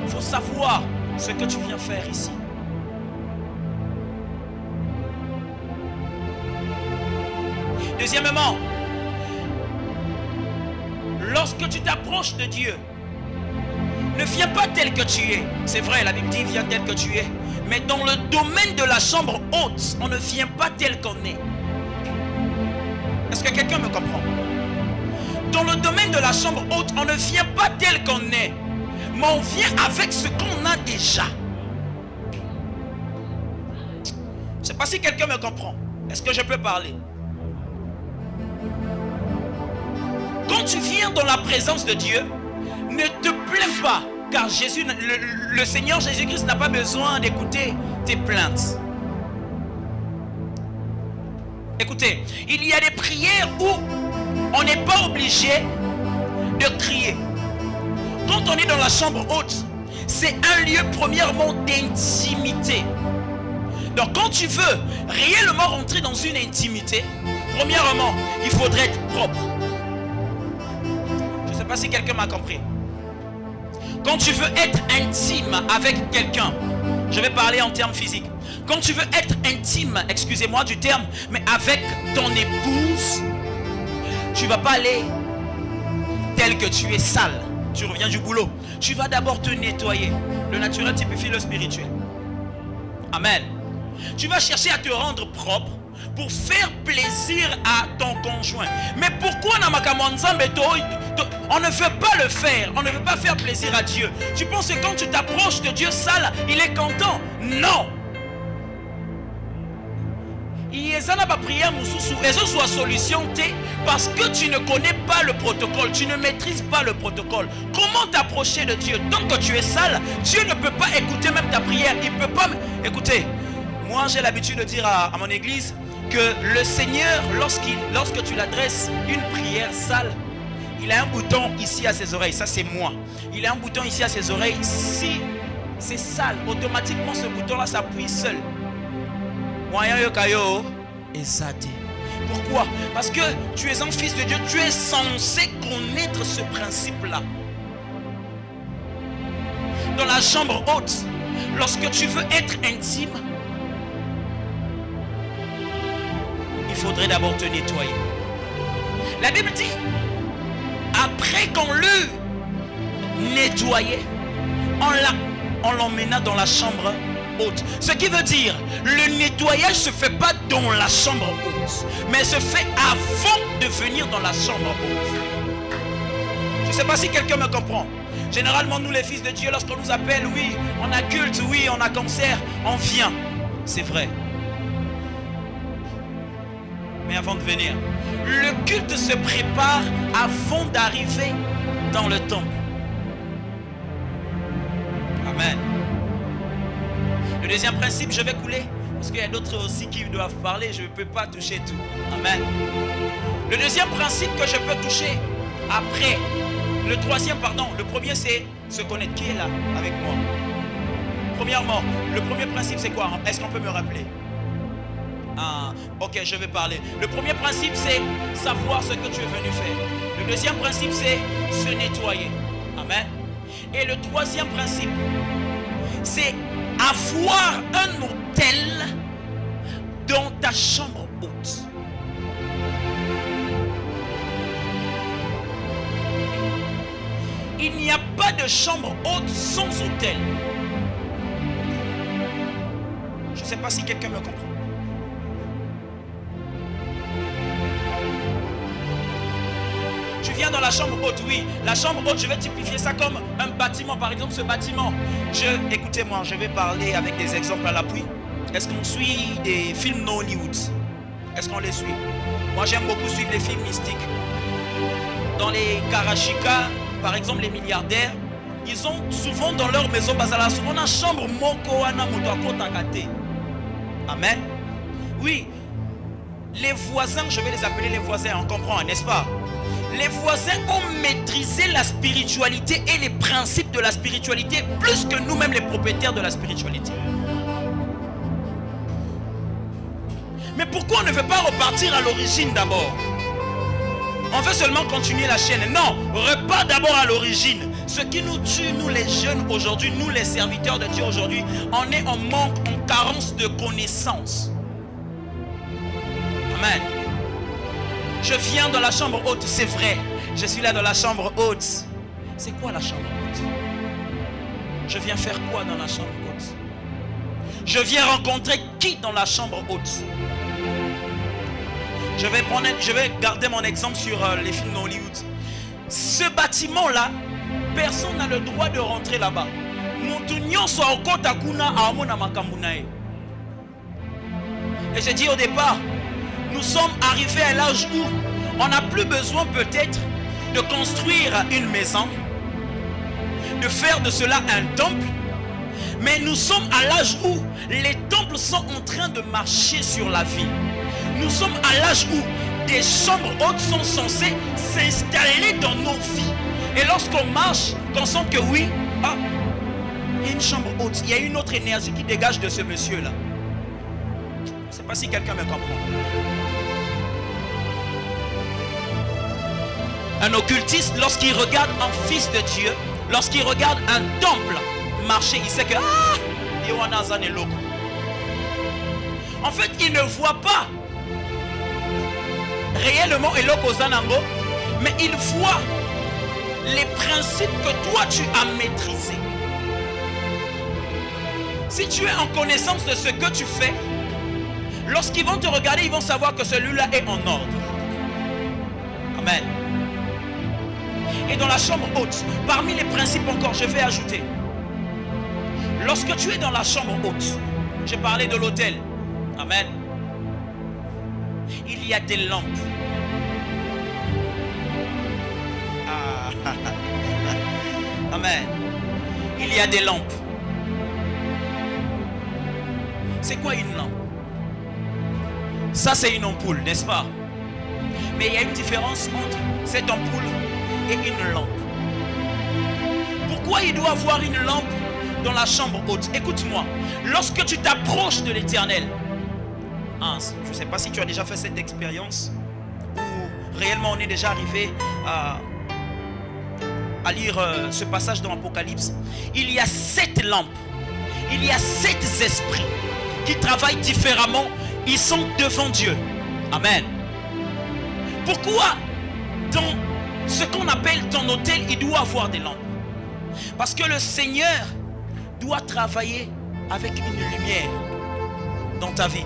il faut savoir ce que tu viens faire ici. Deuxièmement, lorsque tu t'approches de Dieu, ne viens pas tel que tu es. C'est vrai, la Bible dit viens tel que tu es. Mais dans le domaine de la chambre haute, on ne vient pas tel qu'on est. Est-ce que quelqu'un me comprend? Dans le domaine de la chambre haute, on ne vient pas tel qu'on est. Mais on vient avec ce qu'on a déjà. Je ne sais pas si quelqu'un me comprend. Est-ce que je peux parler? Quand tu viens dans la présence de Dieu, ne te plains pas, car Jésus, le Seigneur Jésus-Christ n'a pas besoin d'écouter tes plaintes. Écoutez, il y a des prières où on n'est pas obligé de crier. Quand on est dans la chambre haute, c'est un lieu premièrement d'intimité. Donc quand tu veux réellement rentrer dans une intimité, premièrement, il faudrait être propre. Je ne sais pas si quelqu'un m'a compris. Quand tu veux être intime avec quelqu'un, je vais parler en termes physiques. Quand tu veux être intime, excusez-moi du terme, mais avec ton épouse, tu ne vas pas aller tel que tu es sale. Tu reviens du boulot. Tu vas d'abord te nettoyer. Le naturel typifie le spirituel. Amen. Tu vas chercher à te rendre propre pour faire plaisir à ton conjoint. Mais pourquoi on ne veut pas le faire? On ne veut pas faire plaisir à Dieu. Tu penses que quand tu t'approches de Dieu sale, il est content? Non. Il y a une prière soit solution parce que tu ne connais pas le protocole, tu ne maîtrises pas le protocole. Comment t'approcher de Dieu? Tant que tu es sale, Dieu ne peut pas écouter même ta prière. Il ne peut pas. Écoutez, moi j'ai l'habitude de dire à mon église que le Seigneur, lorsque tu l'adresses une prière sale, il a un bouton ici à ses oreilles. Ça c'est moi. Il a un bouton ici à ses oreilles. Si c'est sale, automatiquement ce bouton là s'appuie seul. moyen yo kayo ezate. Pourquoi? Parce que tu es un fils de Dieu, tu es censé connaître ce principe-là. Dans la chambre haute, lorsque tu veux être intime, il faudrait d'abord te nettoyer. La Bible dit, après qu'on l'eut nettoyé, on l'emmena dans la chambre haute. Ce qui veut dire, le nettoyage ne se fait pas dans la chambre haute, mais se fait avant de venir dans la chambre haute. Je ne sais pas si quelqu'un me comprend. Généralement, nous les fils de Dieu, lorsqu'on nous appelle, oui, on a culte, oui, on a concert, on vient. C'est vrai. Mais avant de venir, le culte se prépare avant d'arriver dans le temple. Amen. Le deuxième principe, je vais couler, parce qu'il y a d'autres aussi qui doivent parler, je ne peux pas toucher tout. Amen. Le deuxième principe que je peux toucher après, le troisième, pardon, le premier c'est se connaître. Qui est là avec moi? Premièrement, le premier principe c'est quoi? Est-ce qu'on peut me rappeler? Ah, ok, je vais parler. Le premier principe c'est savoir ce que tu es venu faire. Le deuxième principe c'est se nettoyer. Amen. Et le troisième principe c'est avoir un autel dans ta chambre haute. Il n'y a pas de chambre haute sans autel. Je ne sais pas si quelqu'un me comprend. Tu viens dans la chambre haute, oui. La chambre haute, je vais typifier ça comme un bâtiment. Par exemple, ce bâtiment. Écoutez-moi, je vais parler avec des exemples à l'appui. Est-ce qu'on suit des films no Hollywood? Est-ce qu'on les suit? Moi, j'aime beaucoup suivre des films mystiques. Dans les Karashika, par exemple, les milliardaires, ils ont souvent dans leur maison, souvent une chambre moko wana moto takate. Amen. Oui. Les voisins, je vais les appeler les voisins, on comprend, n'est-ce pas? Les voisins ont maîtrisé la spiritualité et les principes de la spiritualité plus que nous-mêmes les propriétaires de la spiritualité. Mais pourquoi on ne veut pas repartir à l'origine d'abord? On veut seulement continuer la chaîne. Non, repart d'abord à l'origine. Ce qui nous tue, nous les jeunes aujourd'hui, nous les serviteurs de Dieu aujourd'hui, on est en manque, en carence de connaissances. Amen. Je viens dans la chambre haute, c'est vrai. Je suis là dans la chambre haute. C'est quoi la chambre haute? Je viens faire quoi dans la chambre haute? Je viens rencontrer qui dans la chambre haute? Je vais garder mon exemple sur les films de Hollywood. Ce bâtiment-là, personne n'a le droit de rentrer là-bas. Et j'ai dit au départ, nous sommes arrivés à l'âge où on n'a plus besoin peut-être de construire une maison, de faire de cela un temple, mais nous sommes à l'âge où les temples sont en train de marcher sur la ville. Nous sommes à l'âge où des chambres hautes sont censées s'installer dans nos vies. Et lorsqu'on marche, on sent que oui, il y a une chambre haute, il y a une autre énergie qui dégage de ce monsieur-là. Je ne sais pas si quelqu'un me comprend. Un occultiste, lorsqu'il regarde un fils de Dieu, lorsqu'il regarde un temple marcher, il sait que en fait, il ne voit pas réellement Eloko Zanango, mais il voit les principes que toi tu as maîtrisés. Si tu es en connaissance de ce que tu fais, lorsqu'ils vont te regarder, ils vont savoir que celui-là est en ordre. Amen. Et dans la chambre haute, parmi les principes encore, je vais ajouter, lorsque tu es dans la chambre haute, j'ai parlé de l'autel. Amen. Il y a des lampes. Amen. Il y a des lampes. C'est quoi une lampe? Ça c'est une ampoule, n'est-ce pas? Mais il y a une différence entre cette ampoule et une lampe. Pourquoi il doit avoir une lampe dans la chambre haute? Écoute-moi, lorsque tu t'approches de l'Éternel, Je ne sais pas si tu as déjà fait cette expérience où réellement on est déjà arrivé à lire ce passage dans l'Apocalypse. Il y a 7 lampes, il y a 7 esprits qui travaillent différemment. Ils sont devant Dieu. Amen. Pourquoi dans ce qu'on appelle ton hôtel, il doit avoir des lampes? Parce que le Seigneur doit travailler avec une lumière dans ta vie.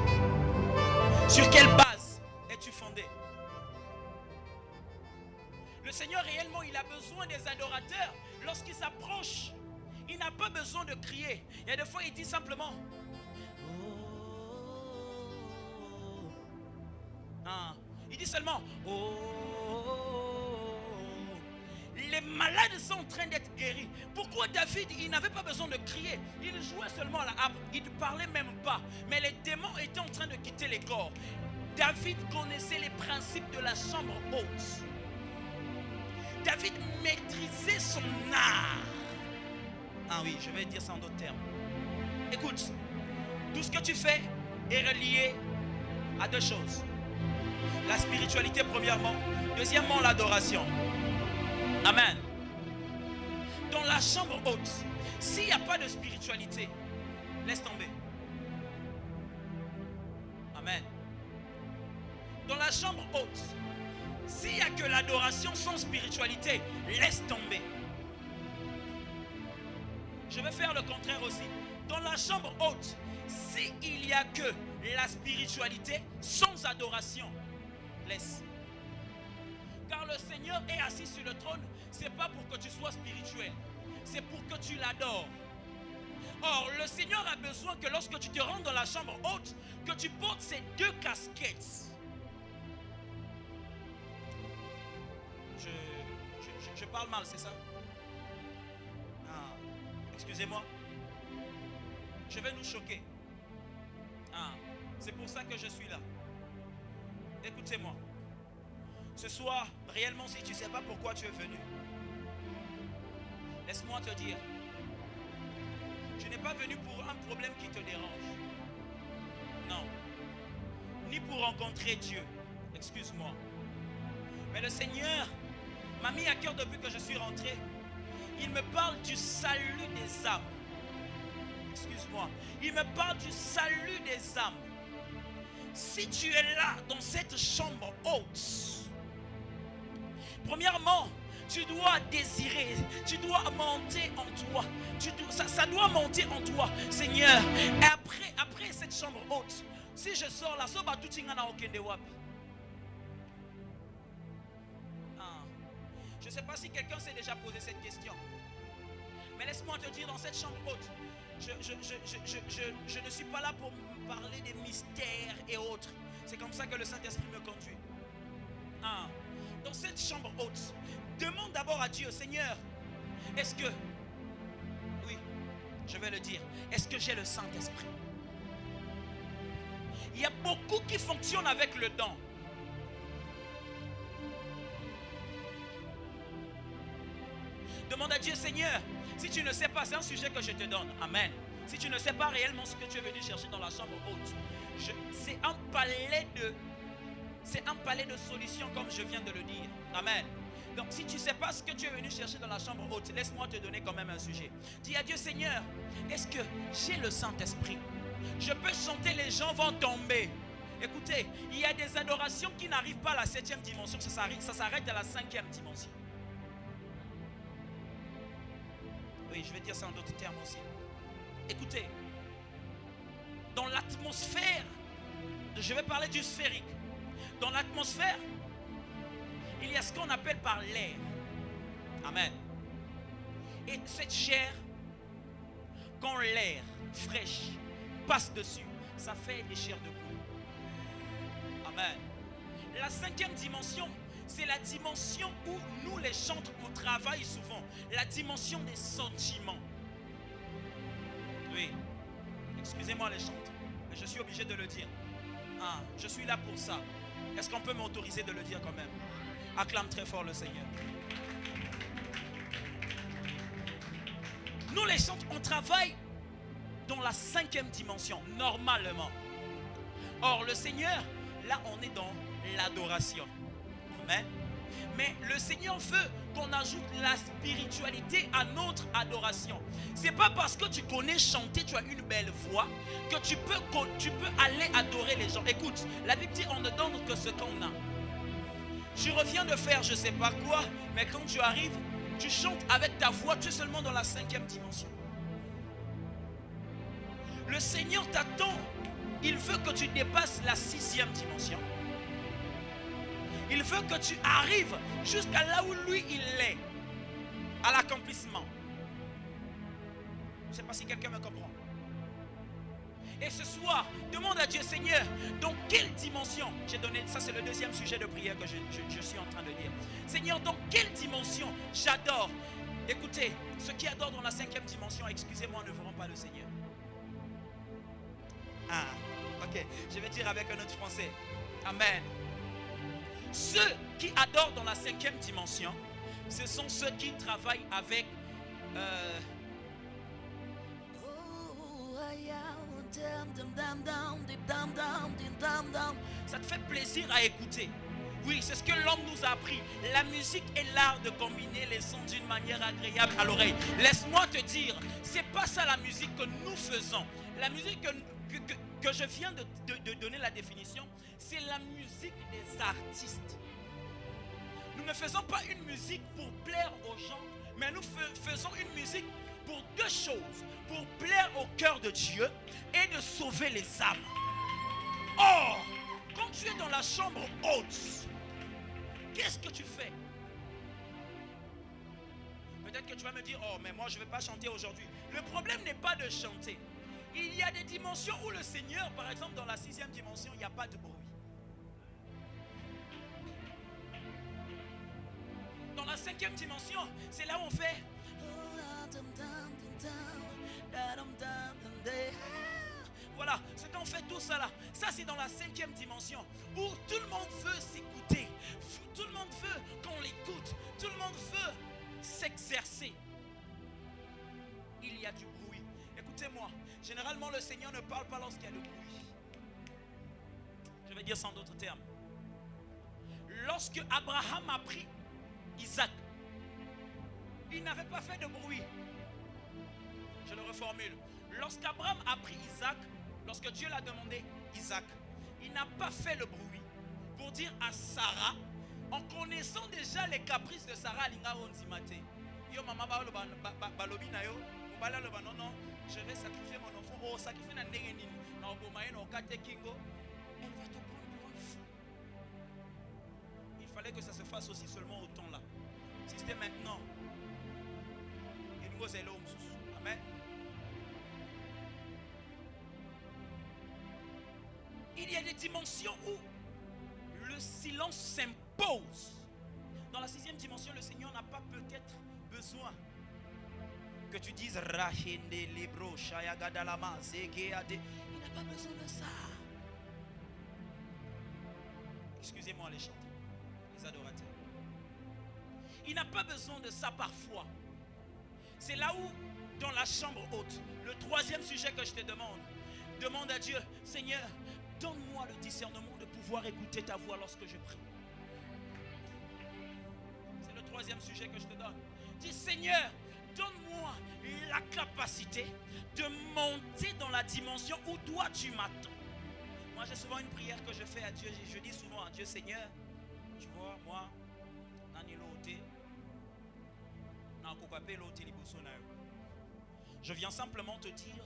Sur quelle base es-tu fondé? Le Seigneur réellement, il a besoin des adorateurs. Lorsqu'il s'approche, il n'a pas besoin de crier. Il y a des fois, il dit simplement il dit seulement les malades sont en train d'être guéris. Pourquoi David, il n'avait pas besoin de crier? Il jouait seulement la harpe. Il ne parlait même pas. Mais les démons étaient en train de quitter les corps. David connaissait les principes de la chambre haute. David maîtrisait son art. Ah oui, je vais dire ça en d'autres termes. Écoute, tout ce que tu fais est relié à 2 choses. La spiritualité premièrement. Deuxièmement, l'adoration. Amen. Dans la chambre haute, s'il n'y a pas de spiritualité, laisse tomber. Amen. Dans la chambre haute, s'il n'y a que l'adoration sans spiritualité, laisse tomber. Je vais faire le contraire aussi. Dans la chambre haute, s'il n'y a que la spiritualité sans adoration, laisse. Car le Seigneur est assis sur le trône, ce n'est pas pour que tu sois spirituel, c'est pour que tu l'adores. Or, le Seigneur a besoin que lorsque tu te rends dans la chambre haute, que tu portes ces 2 casquettes. Je parle mal, c'est ça? Excusez-moi. Je vais nous choquer. C'est pour ça que je suis là. Écoutez-moi. Ce soir, réellement, si tu ne sais pas pourquoi tu es venu, laisse-moi te dire, tu n'es pas venu pour un problème qui te dérange. Non. Ni pour rencontrer Dieu. Excuse-moi. Mais le Seigneur m'a mis à cœur depuis que je suis rentré. Il me parle du salut des âmes. Excuse-moi. Il me parle du salut des âmes. Si tu es là, dans cette chambre haute, premièrement, tu dois désirer, tu dois monter en toi. Ça doit monter en toi, Seigneur. Et après cette chambre haute, si je sors là, je ne sais pas si quelqu'un s'est déjà posé cette question. Mais laisse-moi te dire, dans cette chambre haute, je ne suis pas là pour parler des mystères et autres. C'est comme ça que le Saint-Esprit me conduit. Dans cette chambre haute, demande d'abord à Dieu, Seigneur, est-ce que, oui, je vais le dire, est-ce que j'ai le Saint-Esprit? Il y a beaucoup qui fonctionnent avec le don. Demande à Dieu, Seigneur, si tu ne sais pas, c'est un sujet que je te donne. Amen. Si tu ne sais pas réellement ce que tu es venu chercher dans la chambre haute, c'est un palais de solutions comme je viens de le dire. Amen. Donc si tu ne sais pas ce que tu es venu chercher dans la chambre haute, laisse-moi te donner quand même un sujet. Dis à Dieu, Seigneur, est-ce que j'ai le Saint-Esprit? Je peux chanter, les gens vont tomber. Écoutez, il y a des adorations qui n'arrivent pas à la 7e dimension, ça s'arrête à la 5e dimension. Oui, je vais dire ça en d'autres termes aussi. Écoutez, dans l'atmosphère, je vais parler du sphérique. Dans l'atmosphère, il y a ce qu'on appelle par l'air. Amen. Et cette chair, quand l'air fraîche passe dessus, ça fait des chairs de poule. Amen. La 5e dimension, c'est la dimension où nous les chantres, on travaille souvent. La dimension des sentiments. Oui. Excusez-moi les chantres, mais je suis obligé de le dire. Je suis là pour ça. Est-ce qu'on peut m'autoriser de le dire quand même? Acclame très fort le Seigneur. Nous les chantres, on travaille dans la 5e dimension, normalement. Or, le Seigneur, là, on est dans l'adoration. Amen. Mais le Seigneur veut qu'on ajoute la spiritualité à notre adoration. C'est pas parce que tu connais chanter, tu as une belle voix, que tu peux aller adorer les gens. Écoute, la Bible dit on ne donne que ce qu'on a. Tu reviens de faire je sais pas quoi, mais quand tu arrives, tu chantes avec ta voix, tu es seulement dans la 5e dimension. Le Seigneur t'attend. Il veut que tu dépasses la 6e dimension. Il veut que tu arrives jusqu'à là où lui il est, à l'accomplissement. Je ne sais pas si quelqu'un me comprend. Et ce soir, demande à Dieu, Seigneur, dans quelle dimension, j'ai donné, ça c'est le 2e sujet de prière que je suis en train de dire. Seigneur, dans quelle dimension j'adore? Écoutez, ceux qui adorent dans la 5e dimension, excusez-moi, ne verront pas le Seigneur. Ah, ok, je vais dire avec un autre français. Amen. Ceux qui adorent dans la 5e dimension, ce sont ceux qui travaillent avec ça te fait plaisir à écouter. Oui, c'est ce que l'homme nous a appris. La musique est l'art de combiner les sons d'une manière agréable à l'oreille. Laisse-moi te dire, c'est pas ça la musique que nous faisons. La musique que je viens de donner la définition, c'est la musique des artistes. Nous ne faisons pas une musique pour plaire aux gens, mais nous faisons une musique pour 2 choses. Pour plaire au cœur de Dieu et de sauver les âmes. Or, quand tu es dans la chambre haute, qu'est-ce que tu fais? Peut-être que tu vas me dire, oh mais moi je ne vais pas chanter aujourd'hui. Le problème n'est pas de chanter. Il y a des dimensions où le Seigneur, par exemple dans la 6e dimension, il n'y a pas de bruit. Dans la 5e dimension, c'est là où on fait. Voilà, c'est quand on fait tout ça là. Ça c'est dans la 5e dimension où tout le monde veut s'écouter. Tout le monde veut qu'on l'écoute. Tout le monde veut s'exercer. Il y a du bruit. Écoutez-moi, généralement le Seigneur ne parle pas lorsqu'il y a du bruit. Je vais dire ça en d'autres termes. Lorsque Abraham a pris Isaac, il n'avait pas fait de bruit. Je le reformule. Lorsqu'Abraham a pris Isaac, lorsque Dieu l'a demandé Isaac, il n'a pas fait le bruit pour dire à Sarah, en connaissant déjà les caprices de Sarah, yo maman balobi na yo, non non, je vais sacrifier mon enfant. Oh, sacrifier na ndengenini, na obomaye na okate kingo. Elle va te prendre pour un fou. Il fallait que ça se fasse aussi seulement au temps là. Si c'était maintenant, amen. Il y a des dimensions où le silence s'impose. Dans la 6e dimension, le Seigneur n'a pas peut-être besoin que tu dises Rachende Libro Shayagadalama Zegeade. Il n'a pas besoin de ça. Excusez-moi les chanteurs, les adorateurs. Il n'a pas besoin de ça parfois. C'est là où, dans la chambre haute, le 3e sujet que je te demande à Dieu, Seigneur, donne-moi le discernement de pouvoir écouter ta voix lorsque je prie. C'est le 3e sujet que je te donne. Dis, Seigneur, donne-moi la capacité de monter dans la dimension où toi tu m'attends. Moi j'ai souvent une prière que je fais à Dieu. Je dis souvent à Dieu, Seigneur, tu vois, moi, je viens simplement te dire,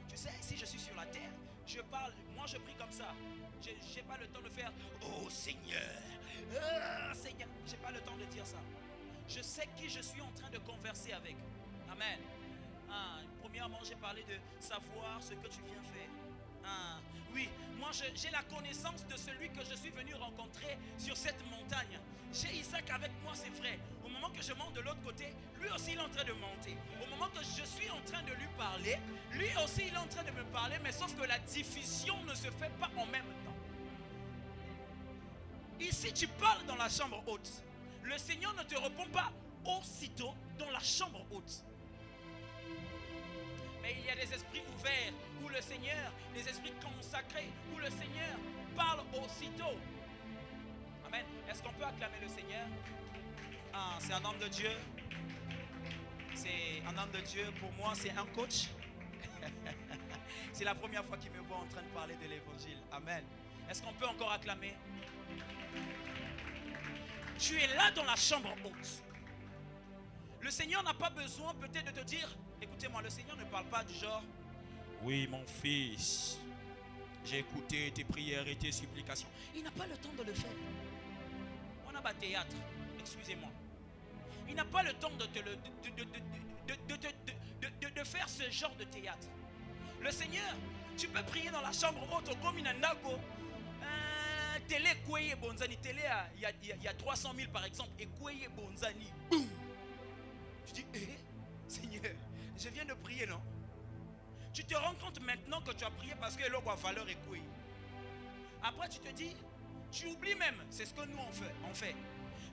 tu sais, si je suis sur la terre, je parle, moi je prie comme ça. Je n'ai pas le temps de faire, oh Seigneur, Seigneur. Je n'ai pas le temps de dire ça. Je sais qui je suis en train de converser avec. Amen. Premièrement, j'ai parlé de savoir ce que tu viens faire. Oui, moi j'ai la connaissance de celui que je suis venu rencontrer sur cette montagne. J'ai Isaac avec moi, c'est vrai. Au moment que je monte de l'autre côté, lui aussi il est en train de monter. Au moment que je suis en train de lui parler, lui aussi il est en train de me parler, mais sauf que la diffusion ne se fait pas en même temps. Ici tu parles dans la chambre haute. Le Seigneur ne te répond pas aussitôt dans la chambre haute. Mais Et il y a des esprits ouverts où le Seigneur, des esprits consacrés où le Seigneur parle aussitôt. Amen. Est-ce qu'on peut acclamer le Seigneur? Ah, c'est un homme de Dieu. C'est un homme de Dieu. Pour moi, c'est un coach. C'est la première fois qu'il me voit en train de parler de l'évangile. Amen. Est-ce qu'on peut encore acclamer? Tu es là dans la chambre haute. Le Seigneur n'a pas besoin peut-être de te dire, écoutez-moi, le Seigneur ne parle pas du genre, oui mon fils, j'ai écouté tes prières et tes supplications. Il n'a pas le temps de le faire. On a bas théâtre, excusez-moi. Il n'a pas le temps de faire ce genre de théâtre. Le Seigneur, tu peux prier dans la chambre haute comme une nago. Télé Kweye Bonzani, télé il y a 300 000 par exemple, et Kweye Bonzani, boum. Tu dis, Seigneur, je viens de prier, non? Tu te rends compte maintenant que tu as prié parce que l'eau a valeur est Kweye. Après tu te dis, tu oublies même, c'est ce que nous on fait.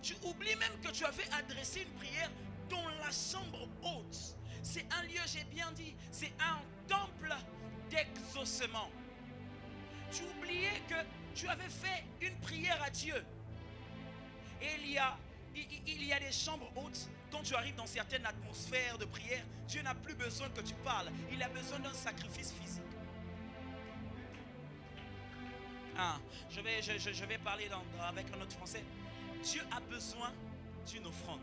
Tu oublies même que tu avais adressé une prière dans la chambre haute. C'est un lieu, j'ai bien dit, c'est un temple d'exaucement. Tu oubliais que tu avais fait une prière à Dieu. Et il y a des chambres hautes. Quand tu arrives dans certaines atmosphères de prière, Dieu n'a plus besoin que tu parles. Il a besoin d'un sacrifice physique. Je vais parler avec un autre français. Dieu a besoin d'une offrande.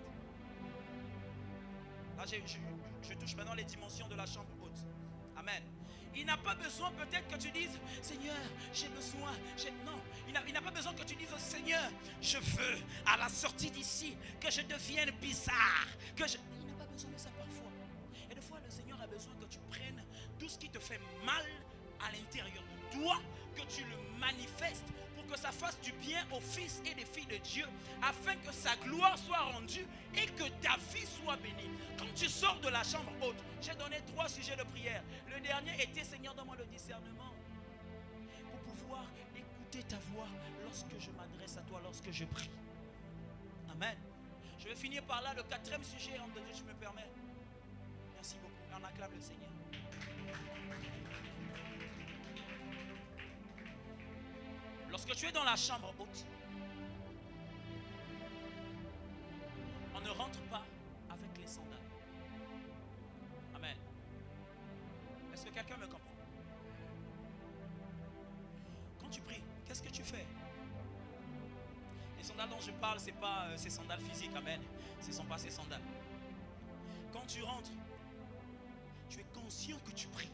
Là, je touche maintenant les dimensions de la chambre haute. Amen. Il n'a pas besoin peut-être que tu dises, Seigneur, j'ai besoin. Non, il n'a pas besoin que tu dises, Seigneur, je veux à la sortie d'ici que je devienne bizarre. Il n'a pas besoin de ça parfois. Et des fois, le Seigneur a besoin que tu prennes tout ce qui te fait mal à l'intérieur de toi, que tu le manifestes pour que ça fasse du bien aux fils et des filles de Dieu, afin que sa gloire soit rendue et que ta vie soit bénie. Quand tu sors de la chambre haute, j'ai donné 3 sujets de prière. Le dernier était, Seigneur, donne-moi le discernement pour pouvoir écouter ta voix lorsque je m'adresse à toi, lorsque je prie. Amen. Je vais finir par là, le 4e sujet, homme de Dieu, tu me permets. Merci beaucoup. On acclame le Seigneur. Lorsque tu es dans la chambre haute, on ne rentre pas avec les sandales. Amen. Est-ce que quelqu'un me comprend? Quand tu pries, qu'est-ce que tu fais? Les sandales dont je parle, ce n'est pas ces sandales physiques. Amen. Ce ne sont pas ces sandales. Quand tu rentres, tu es conscient que tu pries.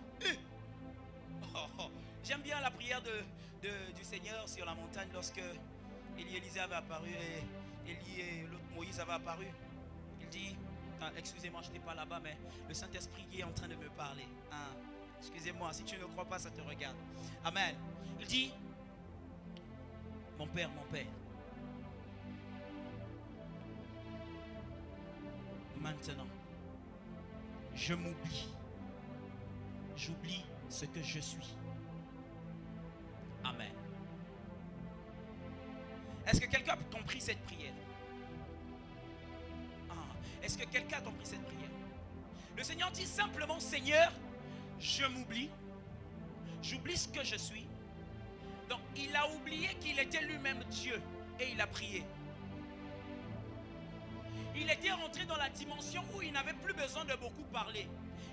J'aime bien la prière du Seigneur sur la montagne lorsque Élisée avait apparu et l'autre Moïse avait apparu. Il dit, excusez-moi, je n'étais pas là-bas, mais le Saint-Esprit est en train de me parler. Excusez-moi, si tu ne crois pas, ça te regarde. Amen. Il dit, mon Père, maintenant, je m'oublie. J'oublie ce que je suis. Amen. Est-ce que quelqu'un a compris cette prière? Est-ce que quelqu'un a compris cette prière? Le Seigneur dit simplement, Seigneur, je m'oublie. J'oublie ce que je suis. Donc, il a oublié qu'il était lui-même Dieu et il a prié. Il était rentré dans la dimension où il n'avait plus besoin de beaucoup parler.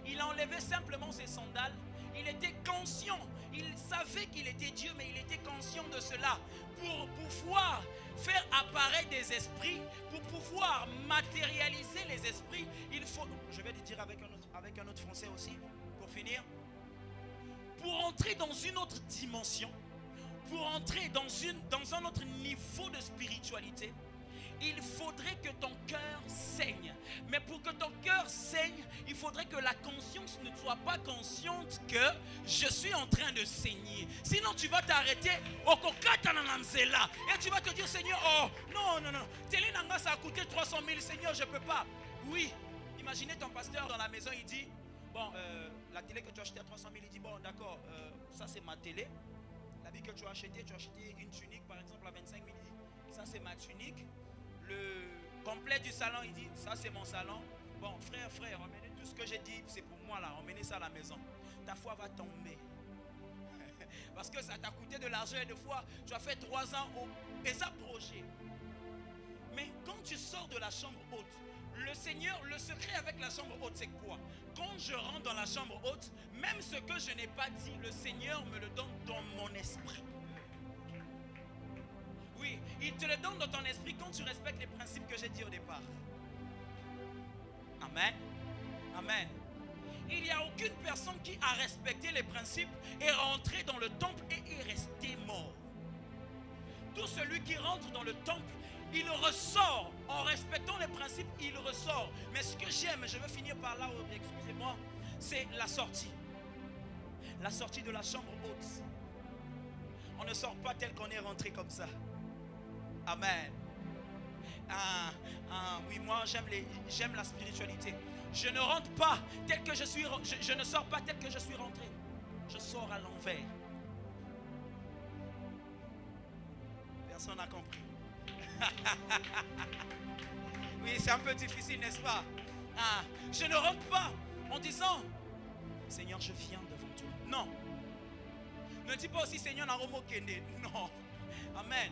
Il a enlevé simplement ses sandales. Il était conscient. Il savait qu'il était Dieu, mais il était conscient de cela. Pour pouvoir faire apparaître des esprits, pour pouvoir matérialiser les esprits, il faut... Je vais le dire avec un autre français aussi, pour finir. Pour entrer dans une autre dimension, pour entrer dans un autre niveau de spiritualité, il faudrait que ton cœur saigne. Mais pour que ton cœur saigne, il faudrait que la conscience ne soit pas consciente que je suis en train de saigner. Sinon tu vas t'arrêter et tu vas te dire, Seigneur, oh non, télé nanga ça a coûté 300 000, Seigneur, je ne peux pas. Oui, imaginez ton pasteur dans la maison, il dit, bon, la télé que tu as achetée à 300 000, il dit, bon d'accord, ça c'est ma télé. La vie que tu as acheté une tunique par exemple à 25 000, il dit, ça c'est ma tunique. Le complet du salon, il dit, ça c'est mon salon. Bon, frère, remets tout ce que j'ai dit, c'est pour moi là, emmenez ça à la maison. Ta foi va tomber. Parce que ça t'a coûté de l'argent et de fois, tu as fait 3 ans et ça projet. Mais quand tu sors de la chambre haute, le Seigneur, le secret avec la chambre haute, c'est quoi? Quand je rentre dans la chambre haute, même ce que je n'ai pas dit, le Seigneur me le donne dans mon esprit. Oui, il te le donne dans ton esprit quand tu respectes les principes que j'ai dit au départ. Amen. Amen. Il n'y a aucune personne qui a respecté les principes et rentré dans le temple et est resté mort. Tout celui qui rentre dans le temple, il ressort. En respectant les principes, il ressort. Mais ce que j'aime, je veux finir par là, excusez-moi, c'est la sortie. La sortie de la chambre haute. On ne sort pas tel qu'on est rentré comme ça. Amen. Oui, moi j'aime la spiritualité. Je ne rentre pas tel que je suis, je ne sors pas tel que je suis rentré. Je sors à l'envers. Personne n'a compris. Oui, c'est un peu difficile, n'est-ce pas? Je ne rentre pas en disant Seigneur, je viens devant toi. Non. Ne dis pas aussi Seigneur, Naromo Kende. Non. Amen.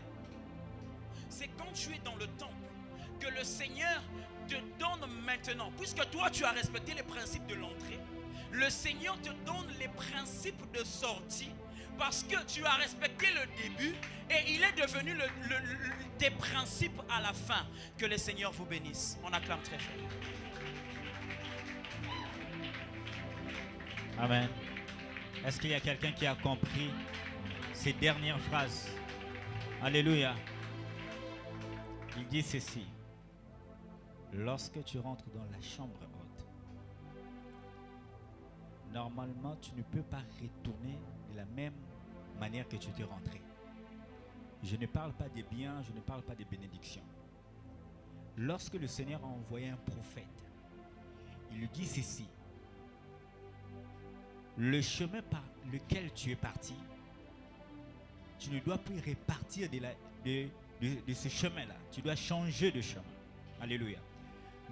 C'est quand tu es dans le temple que le Seigneur te donne maintenant, puisque toi tu as respecté les principes de l'entrée, le Seigneur te donne les principes de sortie parce que tu as respecté le début et il est devenu tes principes à la fin. Que le Seigneur vous bénisse. On acclame très fort. Amen. Est-ce qu'il y a quelqu'un qui a compris ces dernières phrases? Alléluia. Il dit ceci. Lorsque tu rentres dans la chambre haute, normalement, tu ne peux pas retourner de la même manière que tu t'es rentré. Je ne parle pas des biens, je ne parle pas des bénédictions. Lorsque le Seigneur a envoyé un prophète, il lui dit ceci. Le chemin par lequel tu es parti, tu ne dois plus repartir de ce chemin-là. Tu dois changer de chemin. Alléluia.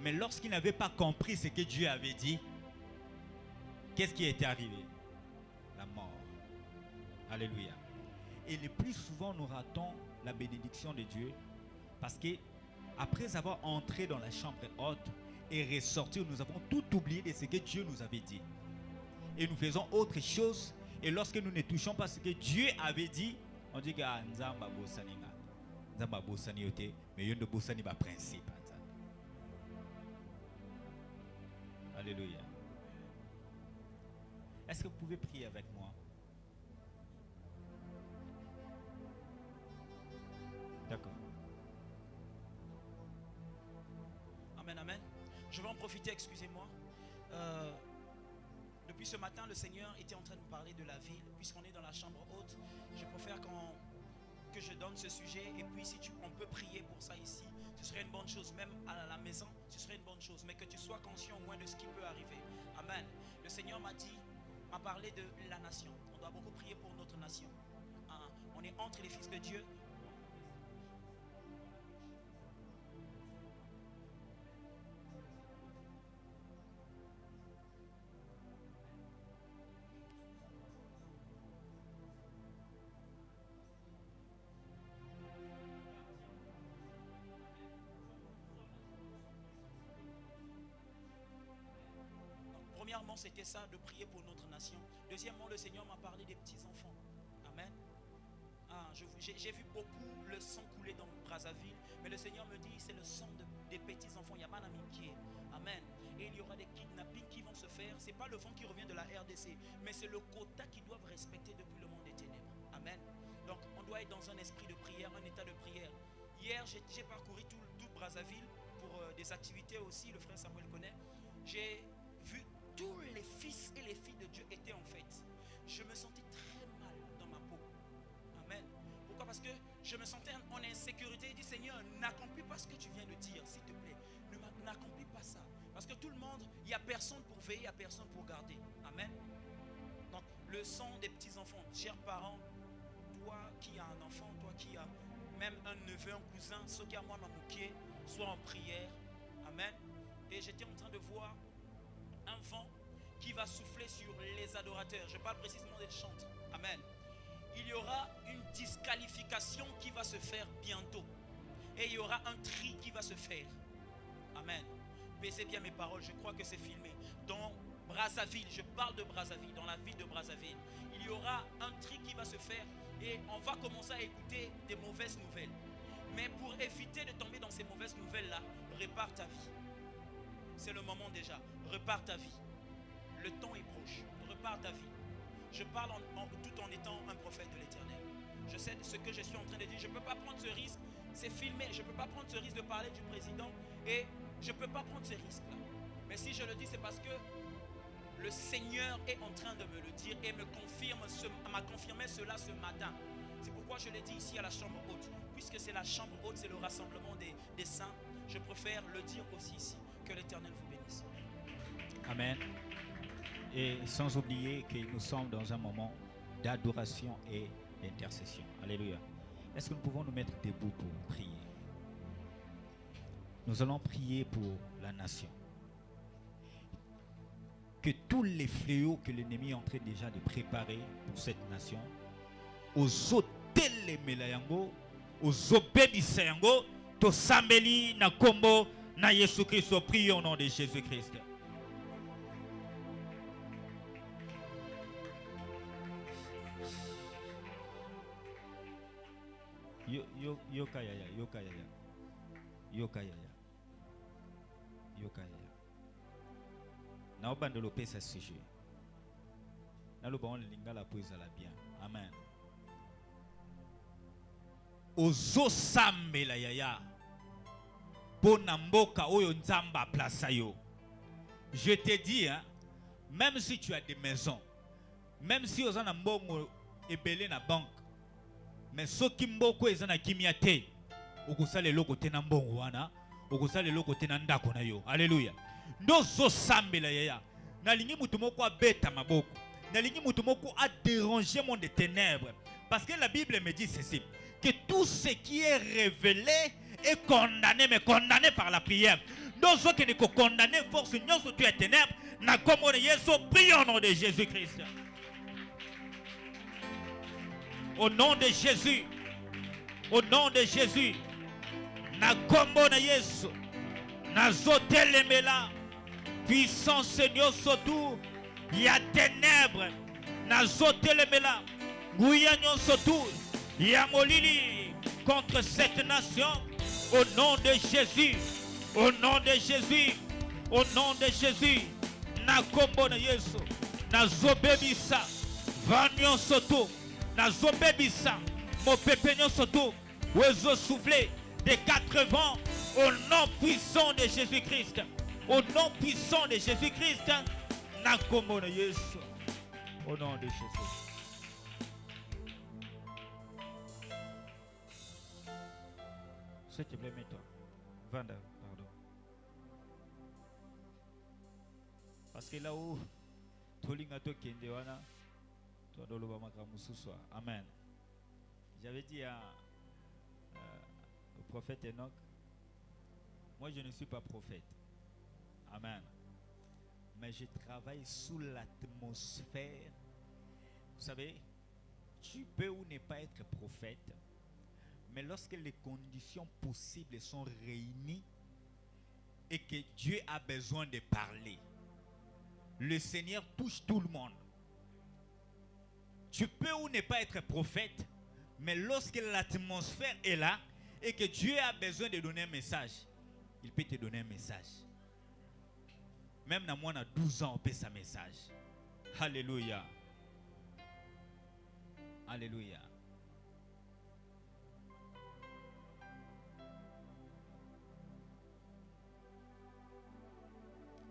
Mais lorsqu'il n'avait pas compris ce que Dieu avait dit, qu'est-ce qui était arrivé? La mort. Alléluia. Et le plus souvent, nous ratons la bénédiction de Dieu parce que après avoir entré dans la chambre haute et ressorti, nous avons tout oublié de ce que Dieu nous avait dit. Et nous faisons autre chose. Et lorsque nous ne touchons pas ce que Dieu avait dit, on dit que Nzamba Bosani, Nzamba Bosani ote, mais yon de Bosani ba principe. Alléluia. Est-ce que vous pouvez prier avec moi? D'accord. Amen, amen. Je vais en profiter, excusez-moi. Depuis ce matin, le Seigneur était en train de me parler de la ville. Puisqu'on est dans la chambre haute, je préfère que je donne ce sujet. Et puis si on peut prier pour ça ici, ce serait une bonne chose. Même à la maison, ce serait une bonne chose. Mais que tu sois conscient au moins de ce qui peut arriver. Amen. Le Seigneur m'a parlé de la nation. On doit beaucoup prier pour notre nation. On est entre les fils de Dieu. Premièrement, c'était ça, de prier pour notre nation. Deuxièmement, le Seigneur m'a parlé des petits-enfants. Amen. J'ai vu beaucoup le sang couler dans Brazzaville, mais le Seigneur me dit, c'est le sang des petits-enfants. Il n'y a pas d'amitié. Amen. Et il y aura des kidnappings qui vont se faire. Ce n'est pas le vent qui revient de la RDC, mais c'est le quota qu'ils doivent respecter depuis le monde des ténèbres. Amen. Donc, on doit être dans un esprit de prière, un état de prière. Hier, j'ai parcouru tout Brazzaville pour des activités aussi. Le frère Samuel connaît. J'ai vu tous les fils et les filles de Dieu étaient en fête. Je me sentais très mal dans ma peau. Amen. Pourquoi? Parce que je me sentais en insécurité. Il dit, Seigneur, n'accomplis pas ce que tu viens de dire, s'il te plaît. N'accomplis pas ça. Parce que tout le monde, il n'y a personne pour veiller, il n'y a personne pour garder. Amen. Donc, le sang des petits-enfants, chers parents, toi qui as un enfant, toi qui as même un neveu, un cousin, ceux qui ont moi, sois en prière. Amen. Et j'étais en train de voir un vent qui va souffler sur les adorateurs. Je parle précisément des chantres. Amen. Il y aura une disqualification qui va se faire bientôt. Et il y aura un tri qui va se faire. Amen. Baissez bien mes paroles, je crois que c'est filmé. Dans Brazzaville, je parle de Brazzaville, dans la ville de Brazzaville, il y aura un tri qui va se faire et on va commencer à écouter des mauvaises nouvelles. Mais pour éviter de tomber dans ces mauvaises nouvelles-là, répare ta vie. C'est le moment déjà. Répare ta vie. Le temps est proche. Répare ta vie. Je parle tout en étant un prophète de l'Éternel. Je sais ce que je suis en train de dire. Je ne peux pas prendre ce risque. C'est filmé. Je ne peux pas prendre ce risque de parler du président. Et je ne peux pas prendre ce risque-là. Mais si je le dis, c'est parce que le Seigneur est en train de me le dire et m'a confirmé cela ce matin. C'est pourquoi je l'ai dit ici à la chambre haute. Puisque c'est la chambre haute, c'est le rassemblement des saints, je préfère le dire aussi ici. Que l'Éternel vous bénisse. Amen. Et sans oublier que nous sommes dans un moment d'adoration et d'intercession. Alléluia. Est-ce que nous pouvons nous mettre debout pour prier? Nous allons prier pour la nation. Que tous les fléaux que l'ennemi est en train déjà de préparer pour cette nation, aux hôtels les melayango, aux obédisayango, to sambeli na kombo na Jésus Christ, prions au nom de Jésus Christ. Yokayaya. Na obandelo pesa sujet. Na lo baon lingala po ezala bien. Amen. Ozo sambela yaya. Pona mboka oyo nzamba place yo. Je te dis, hein, même si tu as des maisons, même si ozana mbongo ebele na banque, mais soki mboko ezana kimia te, okosala eloko te na mbongo wana, okosala eloko te na ndako na yo. Alléluia. Ndozo sambela yaya. Nalingi mutu moko abeta maboko. Nalingi mutu moko a déranger mon des ténèbres. Parce que la Bible me dit ceci, que tout ce qui est révélé est condamné, mais condamné par la prière. Nous sommes condamnés, force nous sur les ténèbres. Na comme Jésus, prions au nom de Jésus-Christ. Au nom de Jésus. Au nom de Jésus. Na comme Jésus. Na zotelemela. Puissant Seigneur surtout. Il y a ténèbres. Na zotelemela. Gouyanyon surtout. Il y a molili contre cette nation. Au nom de Jésus. Au nom de Jésus. Au nom de Jésus. Na kombo na Yesu. Na zobebisa. Vanyon soto. Na zobebisa. Mo pepenyon soto. Oiseau soufflé des quatre vents. Au nom puissant de Jésus-Christ. Au nom puissant de Jésus-Christ. Na kombo na Yesu. Au nom de Jésus. S'il te plaît, mets-toi. Vanda, pardon. Parce que là où Tolingato Kendewana, toi Doloba Makamususwa. Amen. J'avais dit au prophète Enoch, moi je ne suis pas prophète. Amen. Mais je travaille sous l'atmosphère. Vous savez, tu peux ou ne pas être prophète. Mais lorsque les conditions possibles sont réunies et que Dieu a besoin de parler, le Seigneur touche tout le monde. Tu peux ou ne pas être prophète, mais lorsque l'atmosphère est là et que Dieu a besoin de donner un message, il peut te donner un message. Même dans moi, on a 12 ans, on peut sa message. Alléluia. Alléluia.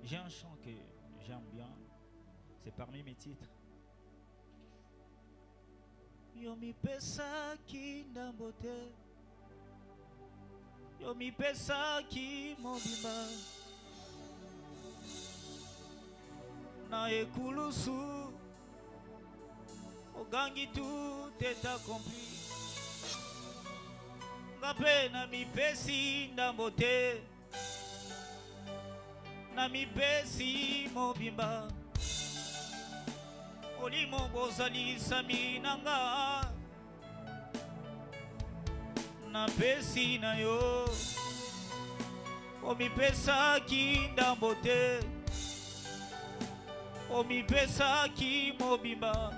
J'ai un chant que j'aime bien. C'est parmi mes titres. Yomi pesa ki ndambote. Yomi pesa ki mobimba. Na ekulusu. Ogangi tout est accompli. Ngape na mi pesi ndambote. na mipesi mobimba olimo bozalisa minanga na pesi na yo omipesaki ndambo te omipesaki mobimba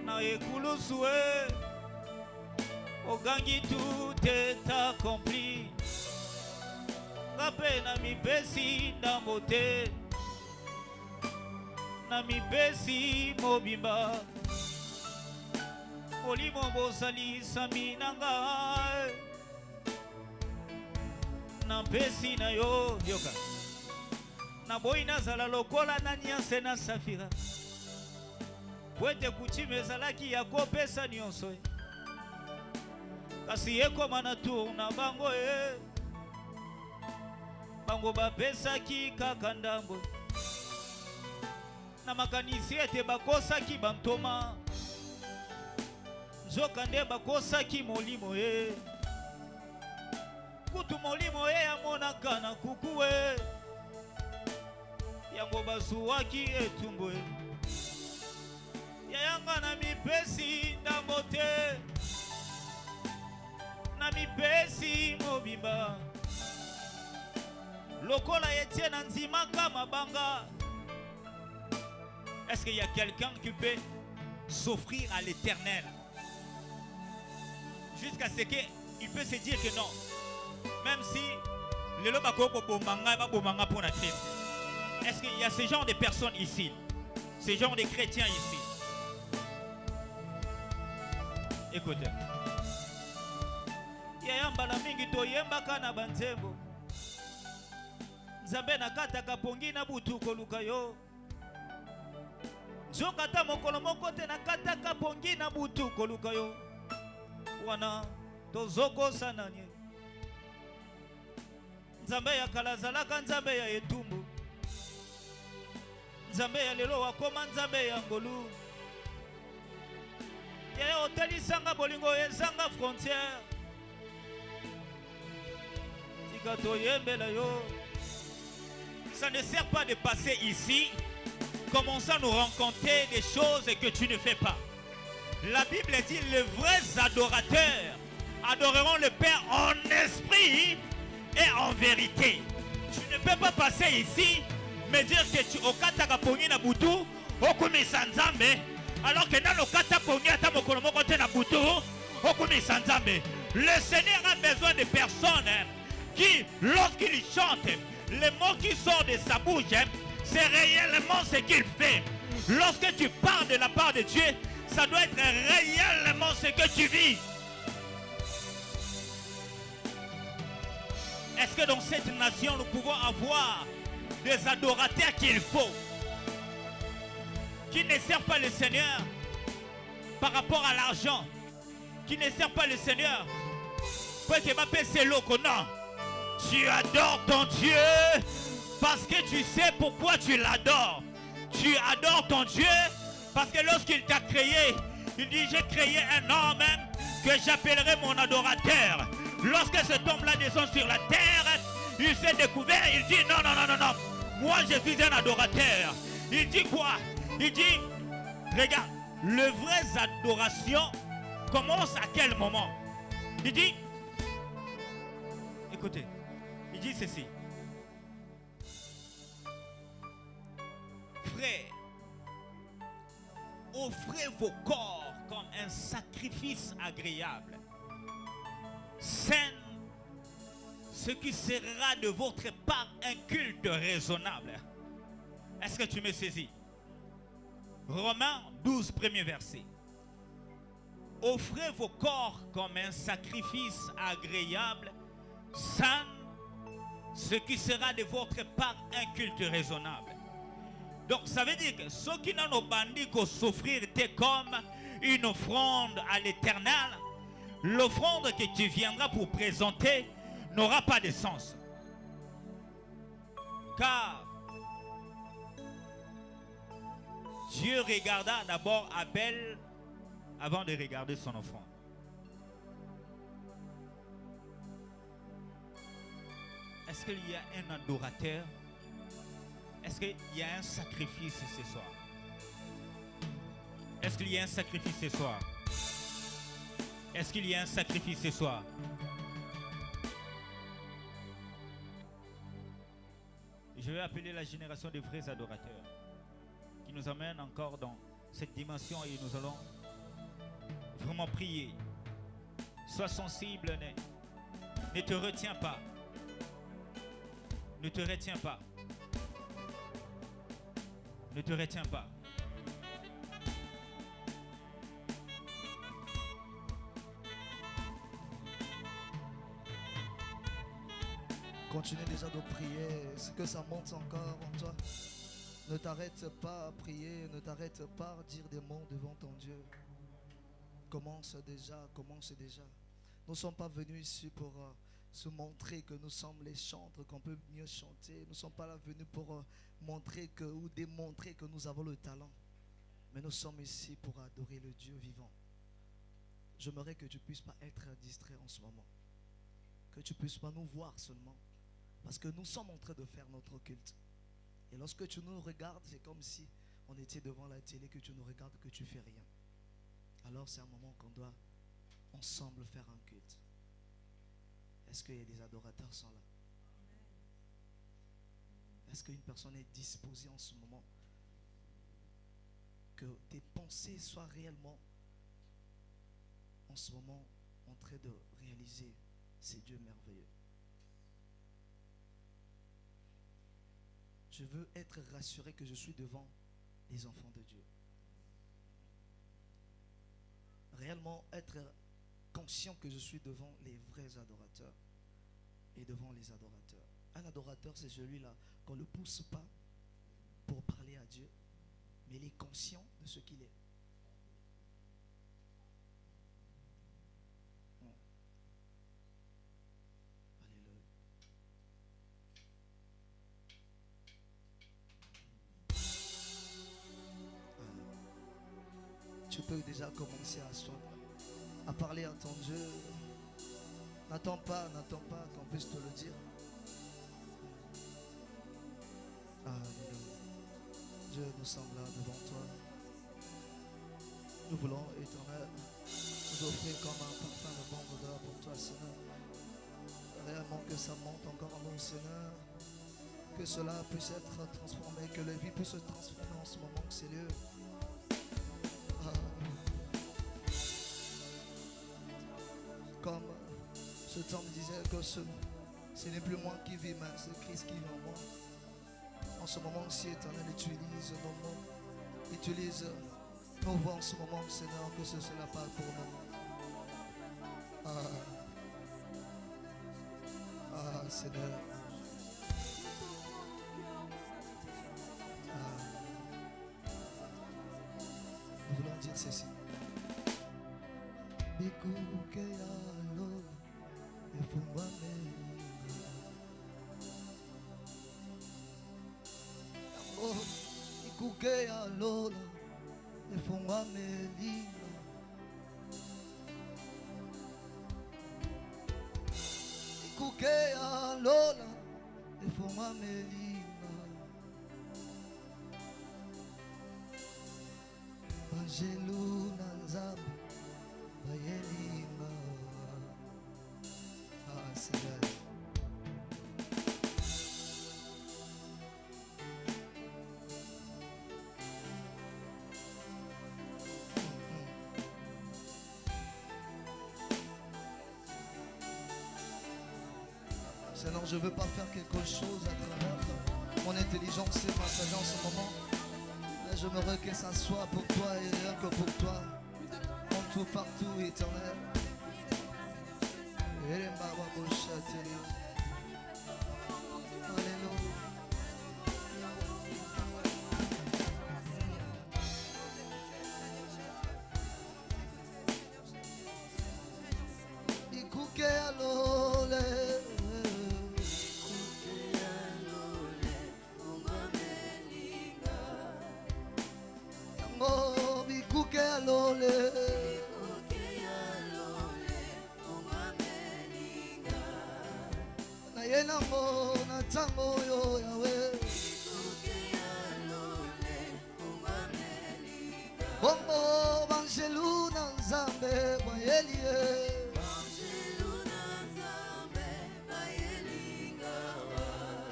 na ekulusu e ogangi tout est accompli nga mpe na mipesi ndambo te na mipesi mobimba olimo bozalisa minanga na mpesi na yo yoka na boyi nazala lokola na nianse na safira po ete kutime ezalaki ya kopesa nyonso kasi ekoma na tour na bango bango bapesaki kaka ndambo na makanisi ete bakosaki bantoma nzoka nde bakosaki molimo kutu molimo amonaka na kuku yango bazuwaki etumbu yayanga na mipesi ndambo te na mipesi mobimba lokola etie na nzimaka mabanga. Est-ce qu'il y a quelqu'un qui peut s'offrir à l'éternel jusqu'à ce qu'il peut se dire que non, même si le lobako bomanga ba bomanga pour la Christ? Est-ce qu'il y a ce genre de personnes ici, ce genre de chrétiens ici? Écoutez, yayamba na mingi toyembaka na banzembo nzambe nakataka pongi na butu koluka yo nzoka ta mokolo moko te nakataka pongi na butu koluka yo wana tozokosa nye nzambe ya kala azalaka nzambe ya etumbu nzambe ya lelo wakoma nzambe ya ngolu yaya otelisanga bolingo ezanga frontière tika toyembela yo. Ça ne sert pas de passer ici, commencer à nous rencontrer des choses que tu ne fais pas. La Bible dit les vrais adorateurs adoreront le Père en esprit et en vérité. Tu ne peux pas passer ici, me dire que tu okataka pongi na butu, okumisa nzambe, alors que dans le kata pongi ata mokolo moko te na butu, okumisa nzambe. Le Seigneur a besoin de personnes qui, lorsqu'ils chantent, les mots qui sortent de sa bouche, c'est réellement ce qu'il fait. Lorsque tu parles de la part de Dieu, ça doit être réellement ce que tu vis. Est-ce que dans cette nation, nous pouvons avoir des adorateurs qu'il faut, qui ne servent pas le Seigneur par rapport à l'argent, qui ne servent pas le Seigneur pour que ma paix c'est l'eau? Non. Tu adores ton Dieu parce que tu sais pourquoi tu l'adores. Tu adores ton Dieu parce que lorsqu'il t'a créé, il dit j'ai créé un homme que j'appellerai mon adorateur. Lorsque cet homme-là descend sur la terre, il s'est découvert, il dit non, non, non, non, non. Moi je suis un adorateur. Il dit quoi? Il dit, regarde, le vrai adoration commence à quel moment? Il dit, écoutez, il dit ceci. Frères, offrez vos corps comme un sacrifice agréable, saint, ce qui sera de votre part un culte raisonnable. Est-ce que tu me saisis? Romains 12, premier verset. Offrez vos corps comme un sacrifice agréable, saint, ce qui sera de votre part un culte raisonnable. Donc ça veut dire que ceux qui n'ont pas bandits qu'au souffrir était comme une offrande à l'Éternel, l'offrande que tu viendras pour présenter n'aura pas de sens. Car Dieu regarda d'abord Abel avant de regarder son offrande. Est-ce qu'il y a un adorateur? Est-ce qu'il y a un sacrifice ce soir? Est-ce qu'il y a un sacrifice ce soir? Est-ce qu'il y a un sacrifice ce soir? Je vais appeler la génération des vrais adorateurs qui nous amène encore dans cette dimension et nous allons vraiment prier. Sois sensible, ne te retiens pas. Ne te retiens pas. Ne te retiens pas. Continue déjà de prier. Est-ce que ça monte encore en toi? Ne t'arrête pas à prier. Ne t'arrête pas à dire des mots devant ton Dieu. Commence déjà. Commence déjà. Nous ne sommes pas venus ici pour se montrer que nous sommes les chantres, qu'on peut mieux chanter. Nous ne sommes pas là venus pour montrer que, ou démontrer que nous avons le talent. Mais nous sommes ici pour adorer le Dieu vivant. J'aimerais que tu ne puisses pas être distrait en ce moment. Que tu ne puisses pas nous voir seulement. Parce que nous sommes en train de faire notre culte. Et lorsque tu nous regardes, c'est comme si on était devant la télé, que tu nous regardes, que tu ne fais rien. Alors c'est un moment qu'on doit ensemble faire un culte. Est-ce qu'il y a des adorateurs qui sont là? Est-ce qu'une personne est disposée en ce moment? Que tes pensées soient réellement en ce moment en train de réaliser ces dieux merveilleux. Je veux être rassuré que je suis devant les enfants de Dieu. Réellement être conscient que je suis devant les vrais adorateurs et devant les adorateurs. Un adorateur, c'est celui-là qu'on ne le pousse pas pour parler à Dieu, mais il est conscient de ce qu'il est. Alléluia. Tu peux déjà commencer à chanter, à parler à ton Dieu. N'attends pas qu'on puisse te le dire. Alléluia. Dieu, nous sommes là devant toi. Nous voulons, Éternel, nous offrir comme un parfum de bonne odeur pour toi, Seigneur. Réellement que ça monte encore en nous, Seigneur. Que cela puisse être transformé, que la vie puisse se transformer en ce moment, Seigneur. Comme ce temps me disait que ce n'est plus moi qui vis, mais c'est Christ qui vit en moi. En ce moment-ci, Éternel, utilise nos mots, utilise nos voix en ce moment, Seigneur, que cela parle pour nous. Seigneur. Nous voulons dire ceci. Ikuke ya lola efungwa melinga Ikuke ya lola efungwa melinga Bajelu na nzambe bayelinga Seigneur. Seigneur, je ne veux pas faire quelque chose à travers mon intelligence et ma sagesse en ce moment. Mais je me veux que ça soit pour toi et rien que pour toi. En tout, partout, Éternel. Alléluia. Ikuke alole Ikuke alole nango na ntango oyo yawe bongo banjelu na nzambe bayeli ye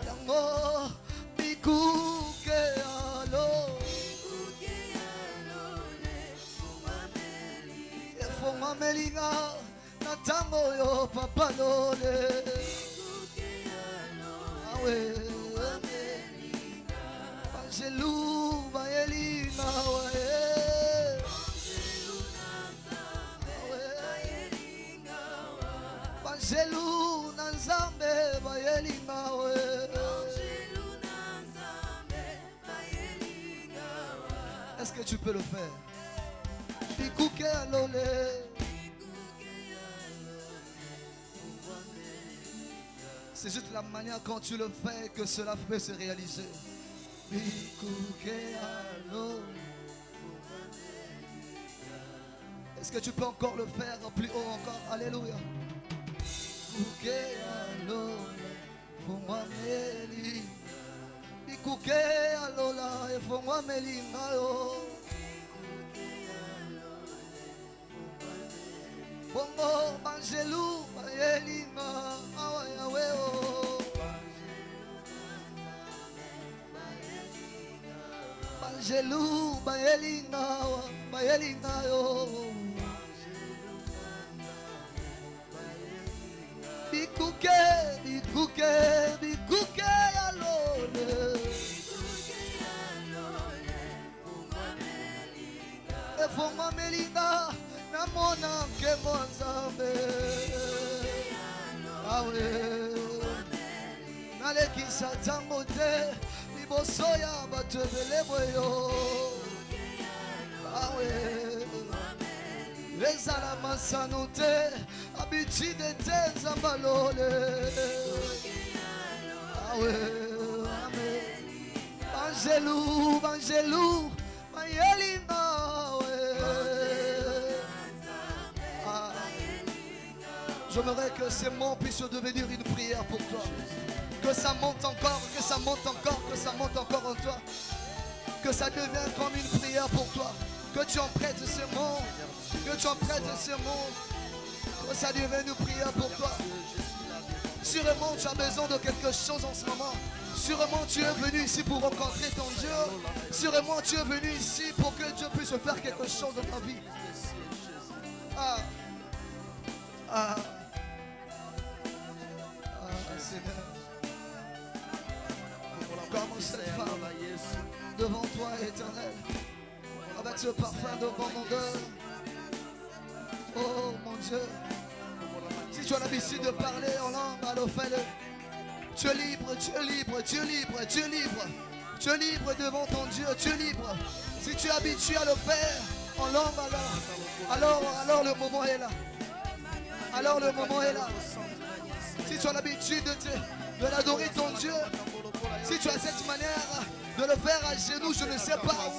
yango bikuke alo efongwamelinga na ntango oyo papa lole awe banjelu bayelinga wae banjelu na nzambe bayelinga we est-ce que tu peux le faire bikuke alole c'est juste la manière quand tu le fais que cela peut se réaliser bikuke alole. Est-ce que tu peux encore le faire plus haut encore? Alléluia. Bikuke alole fungwa meli bikuke alola efungwa melinga yo bongo banjelu bayelinga awa yawe o banjelu bayelinga yo bikuke alole efungwa melinga namona nkemo nzambe awe nalekisa ntango te liboso ya bato ebele boyo awe ezala masano te habitude te nzambe alole awe banjelu bayelinga j'aimerais que ces mots puissent devenir une prière pour toi. Que ça monte encore, que ça monte encore, que ça monte encore en toi. Que ça devienne comme une prière pour toi. Que tu empruntes ces mots. Que tu empruntes ces mots. Que ça devienne une prière pour toi. Sûrement tu as besoin de quelque chose en ce moment. Sûrement tu es venu ici pour rencontrer ton Dieu. Sûrement tu es venu ici pour que Dieu puisse faire quelque chose dans ta vie. Seigneur, comme cette femme devant toi, Éternel, avec ce parfum devant mon cœur. Oh mon Dieu, si tu as l'habitude de parler en langue, alors fais-le. Tu es libre, tu es libre, tu es libre, tu es libre. Tu es libre devant ton Dieu, tu es libre. Si tu es habitué à le faire en langue, alors le moment est là. Alors le moment est là. Si tu as l'habitude de l'adorer ton Dieu, si tu as cette manière de le faire à genoux, je ne sais pas.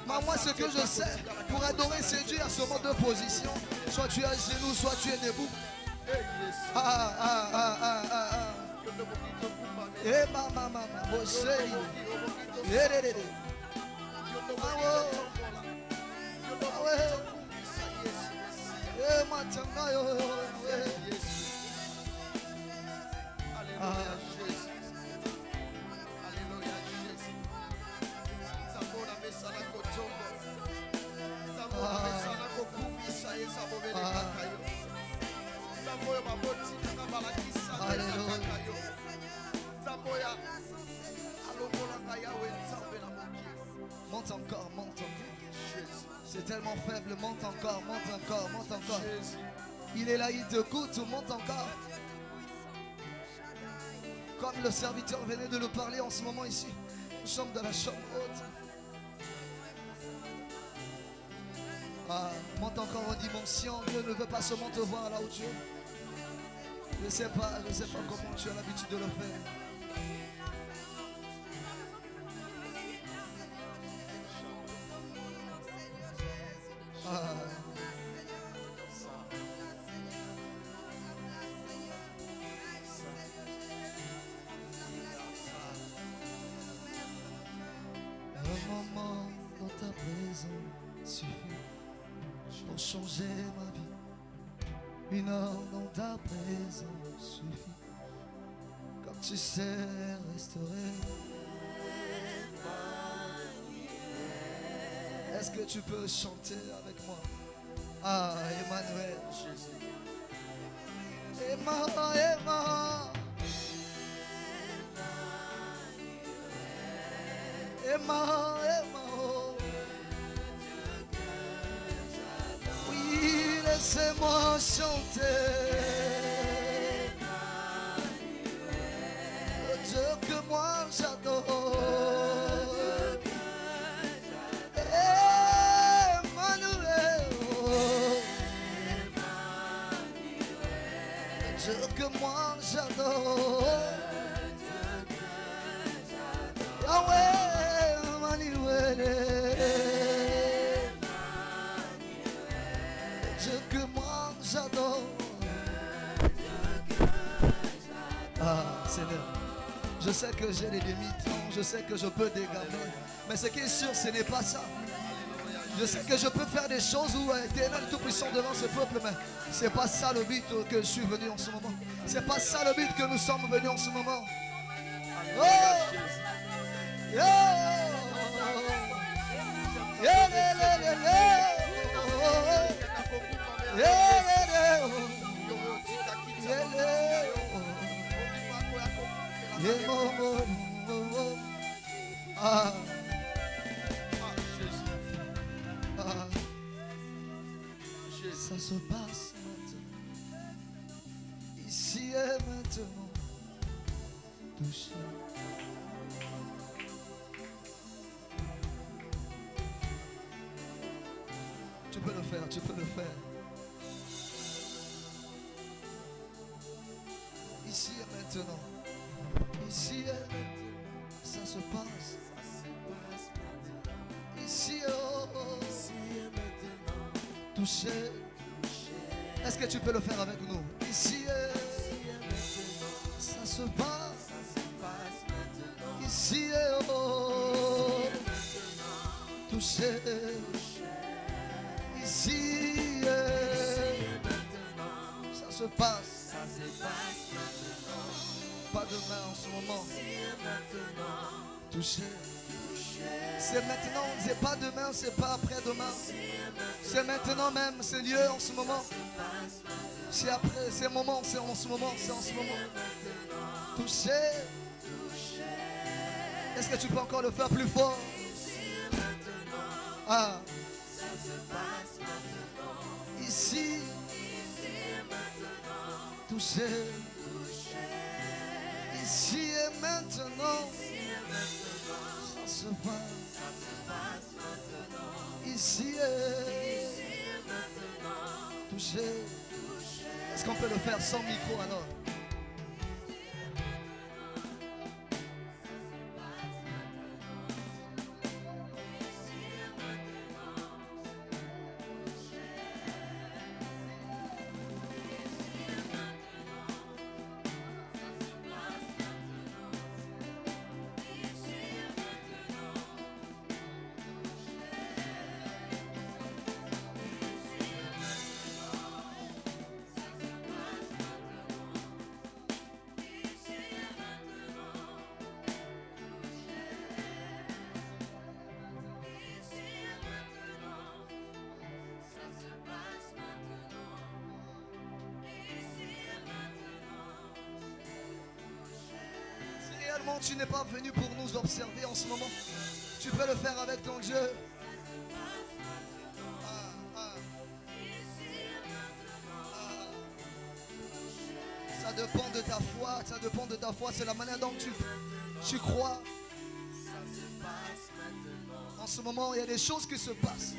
Mais moi, ce que je sais, pour adorer ce Dieu, il y a seulement deux positions. Soit tu es à genoux, soit tu es debout. Alléluia Jésus. Alléluia Jésus. Zamona mesana kotongo. Zamona mesana kokumisa ezabobele kakayo. Zamoyo maboti ngabalakisa kakayo. Zamoya alobola kayawe nzambe na moki. Monte encore, monte encore. C'est tellement faible, monte encore, monte encore, monte encore. Il est là, il t'écoute, monte encore. Comme le serviteur venait de le parler en ce moment ici, nous sommes dans la chambre haute. Monte encore en dimension. Dieu ne veut pas seulement te voir là où tu es. Je ne sais pas comment tu as l'habitude de le faire. changer ma vie. Une heure dans ta présence suffit. Comme tu sais restaurer. Est-ce que tu peux chanter avec moi? Ah, Emmanuel, Jésus. Emma, Emma. Emma, Emma, oh. Oui, laissez-moi chanter. Le Dieu que moi j'adore. Emmanuel, oh. Le Dieu que moi j'adore. Yahweh, Emmanuel, Dieu que moi j'adore. Ah, Seigneur, je sais que j'ai des demi-temps, je sais que je peux dégamer, mais ce qui est sûr, ce n'est pas ça. Je sais que je peux faire des choses où Éternel Tout-Puissant devant ce peuple, mais c'est pas ça le but que je suis venu en ce moment. C'est pas ça le but que nous sommes venus en ce moment. Oh! Yeah. Yeah, yeah, yeah, yeah, yeah. Yeah, yeah, yeah. Yeah, oh. Ah. Ah. Ça se passe maintenant, ici et maintenant, touché. Tu peux le faire, tu peux le faire. Ici et maintenant. Ici et maintenant. Ça se passe. Ici oh, oh. Touché. Est-ce que tu peux le faire avec nous? Ici et ça se passe. Ici et oh. Touché. Ici, ça se passe. Pas demain en ce moment. Touché. C'est maintenant, c'est pas demain, c'est pas après-demain. C'est maintenant même, c'est Dieu en ce moment. C'est après, c'est moment, c'est en ce moment, c'est en ce moment. Touché. Est-ce que tu peux encore le faire plus fort? Ah. Ici, touché. Ici et maintenant, ça se passe. Ici et touché. Est-ce qu'on peut le faire sans micro alors? Tu n'es pas venu pour nous observer en ce moment. Tu peux le faire avec ton Dieu. Ça dépend de ta foi. Ça dépend de ta foi. C'est la manière dont tu crois. En ce moment, il y a des choses qui se passent.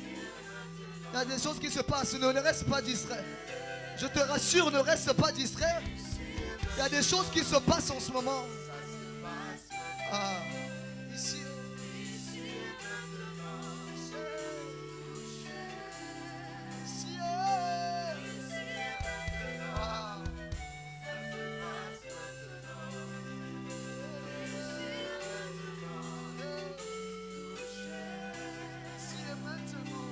Il y a des choses qui se passent. Ne reste pas distrait. Je te rassure, ne reste pas distrait. Il y a des choses qui se passent en ce moment. Ah, ici. Ici. Ah. Ici et maintenant.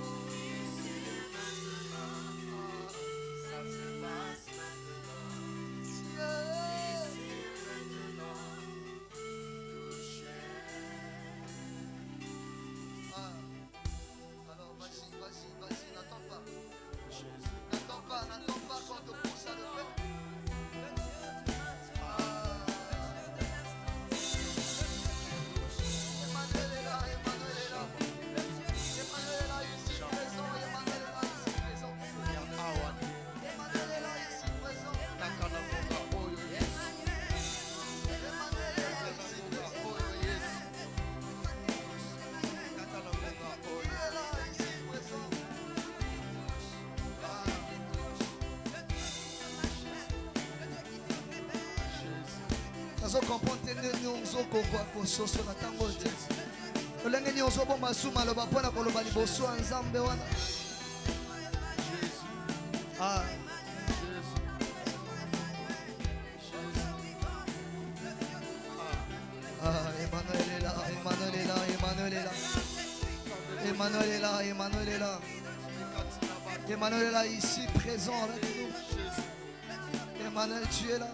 nazokomprendre te ndenge ozokoka kososola ntango te olenge nini ozobomba su maloba mpo na koloba liboso ya nzambe wana. Emmanuel est là, Emmanuel est là, Emmanuel est là. Emmanuel est là, Emmanuel est là. Emmanuel est là, ici, présent avec nous. Emmanuel, tu es là.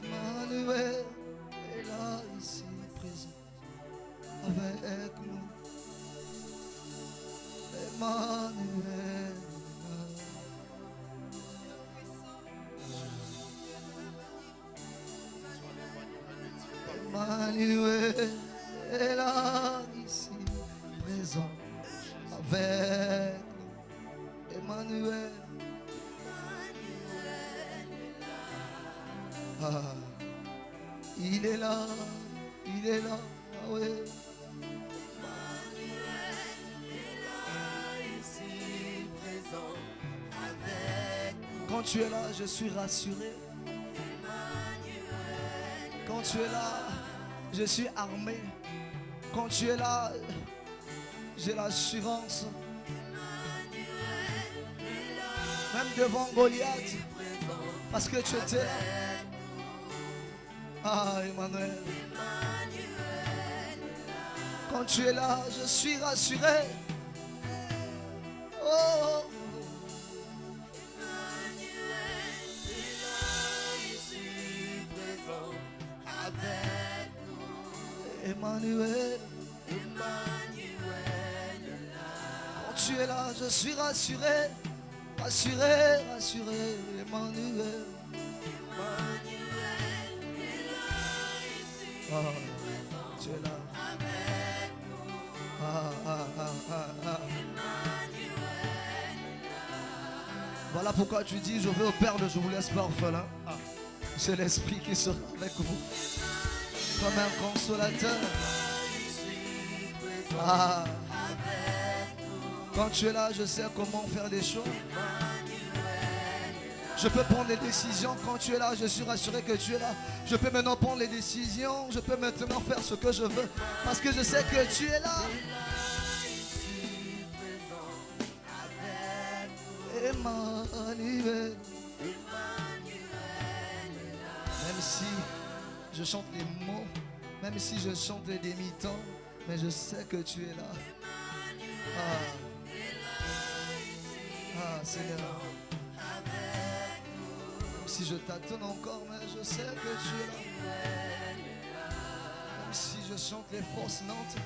Emmanuel est là, ici, présent avec nous. Emmanuel. Emmanuel est là, ici, présent avec nous. Emmanuel. Il est là, il est là, ah ouais. Quand tu es là, je suis rassuré. Quand tu es là, je suis armé. Quand tu es là, j'ai l'assurance. Même devant Goliath, parce que tu étais là. Ah, Emmanuel. Quand tu es là, je suis rassuré. Oh. Emmanuel, quand tu es là, je suis rassuré, rassuré, rassuré. Emmanuel, tu es là. Voilà pourquoi tu dis, je vais au Père, je vous laisse pas orphelin. C'est l'Esprit qui sera avec vous. Comme un consolateur. Quand tu es là, je sais comment faire des choses. Je peux prendre des décisions. Quand tu es là, je suis rassuré que tu es là. Je peux maintenant prendre les décisions. Je peux maintenant faire ce que je veux. Parce que je sais que tu es là. Emmanuel. Même si je chante les mots, même si je chante des demi-temps, mais je sais que tu es là. Seigneur. Même si je t'attends encore, mais je sais que tu es là. Même si je chante les fausses notes,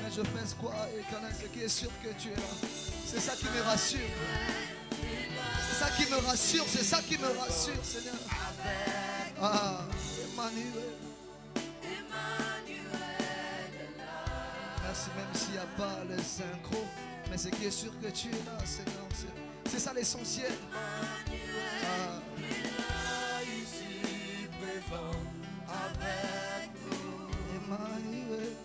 mais je fais quoi, éternel, ce qui est sûr que tu es là. C'est ça qui me rassure. C'est ça qui me rassure, c'est ça qui me rassure, Seigneur. Emmanuel. Merci, même s'il n'y a pas le synchro, mais c'est qui est sûr que tu es là, Seigneur. C'est ça l'essentiel. Emmanuel.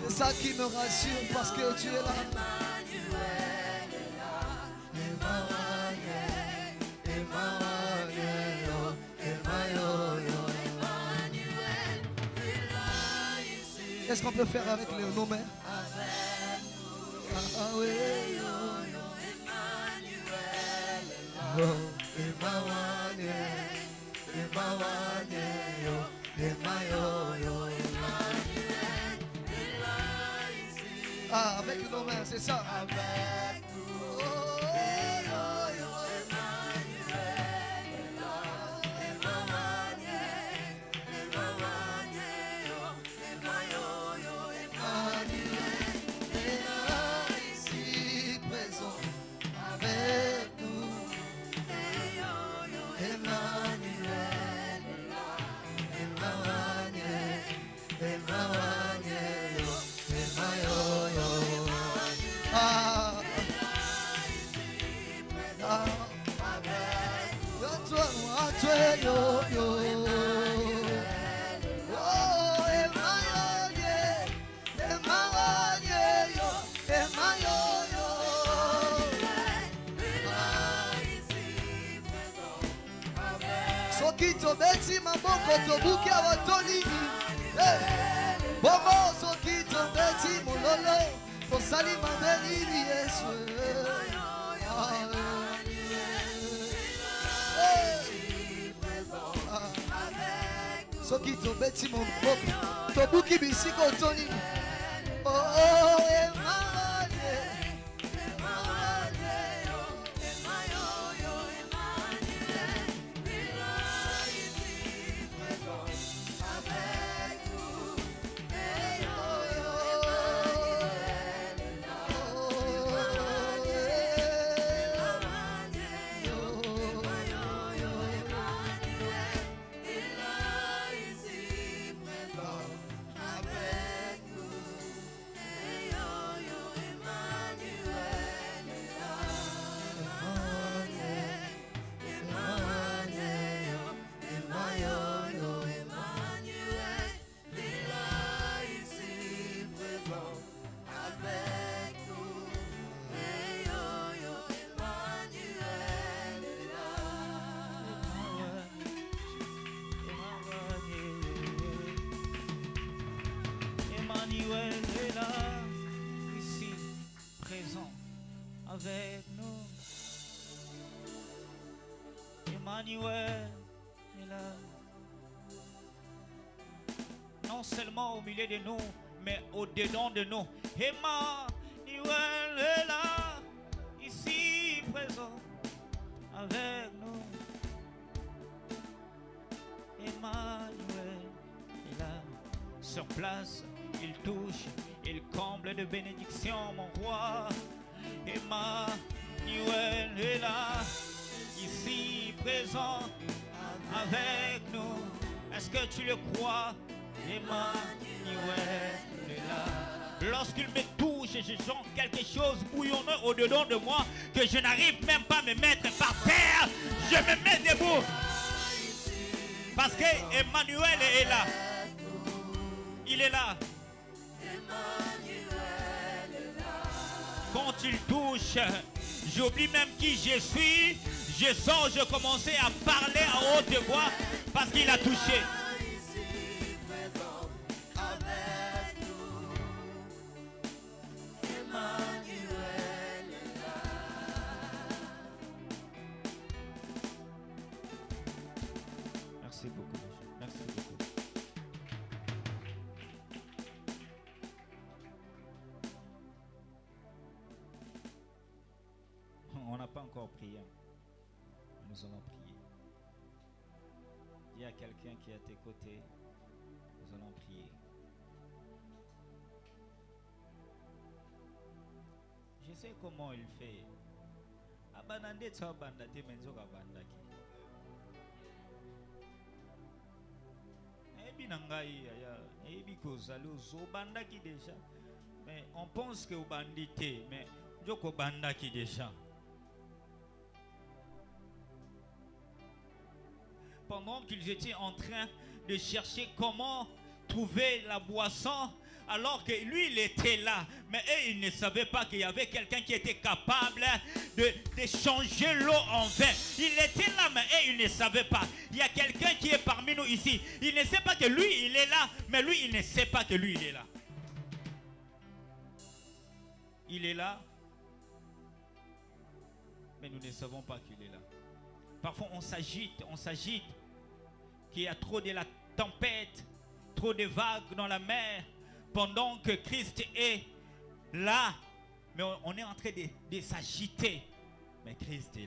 C'est ça qui me rassure parce que tu es là. Qu'est-ce qu'on peut faire avec nos mains? Ah oui. Ah, avec nos mains, c'est ça. Soki tobeti maboko tobuki awatoni Bobo soki tobeti mololo tosali mabeli Yesu Soki tobeti maboko tobuki bisiko toni Emmanuel est là, ici, présent avec nous. Emmanuel est là. Non seulement au milieu de nous, mais au-dedans de nous. Emmanuel est là, ici, présent avec nous. Emmanuel est là, sur place. Il touche, il comble de bénédictions, mon roi. Emmanuel est là, ici présent avec nous. Est-ce que tu le crois? Emmanuel est là. Lorsqu'il me touche, je sens quelque chose bouillonnant au-dedans de moi que je n'arrive même pas à me mettre par terre. Je me mets debout. Parce que Emmanuel est là. Il est là. Quand il touche, j'oublie même qui je suis. Je sens, je commençais à parler à haute voix parce qu'il a touché. Merci beaucoup. Merci beaucoup. On n'a pas encore prié. Nous allons prier. Il y a quelqu'un qui est à tes côtés. Nous allons prier. Je sais comment il fait. Abanande tsa bandate menzoka bandaki. Ebi nangai aya ebi kozali ozobandaki déjà. Mais on pense que obandité mais joko bandaki déjà. Pendant qu'ils étaient en train de chercher comment trouver la boisson, alors que lui, il était là. Mais eux, ils ne savaient pas qu'il y avait quelqu'un qui était capable de changer l'eau en vin. Il était là, mais eux, ils ne savaient pas. Il y a quelqu'un qui est parmi nous ici. Il ne sait pas que lui, il est là, mais lui, il ne sait pas que lui, il est là. il est là, mais nous ne savons pas qu'il est là. Parfois on s'agite, qu'il y a trop de la tempête, trop de vagues dans la mer, pendant que Christ est là, mais on est en train de s'agiter. Mais Christ est là.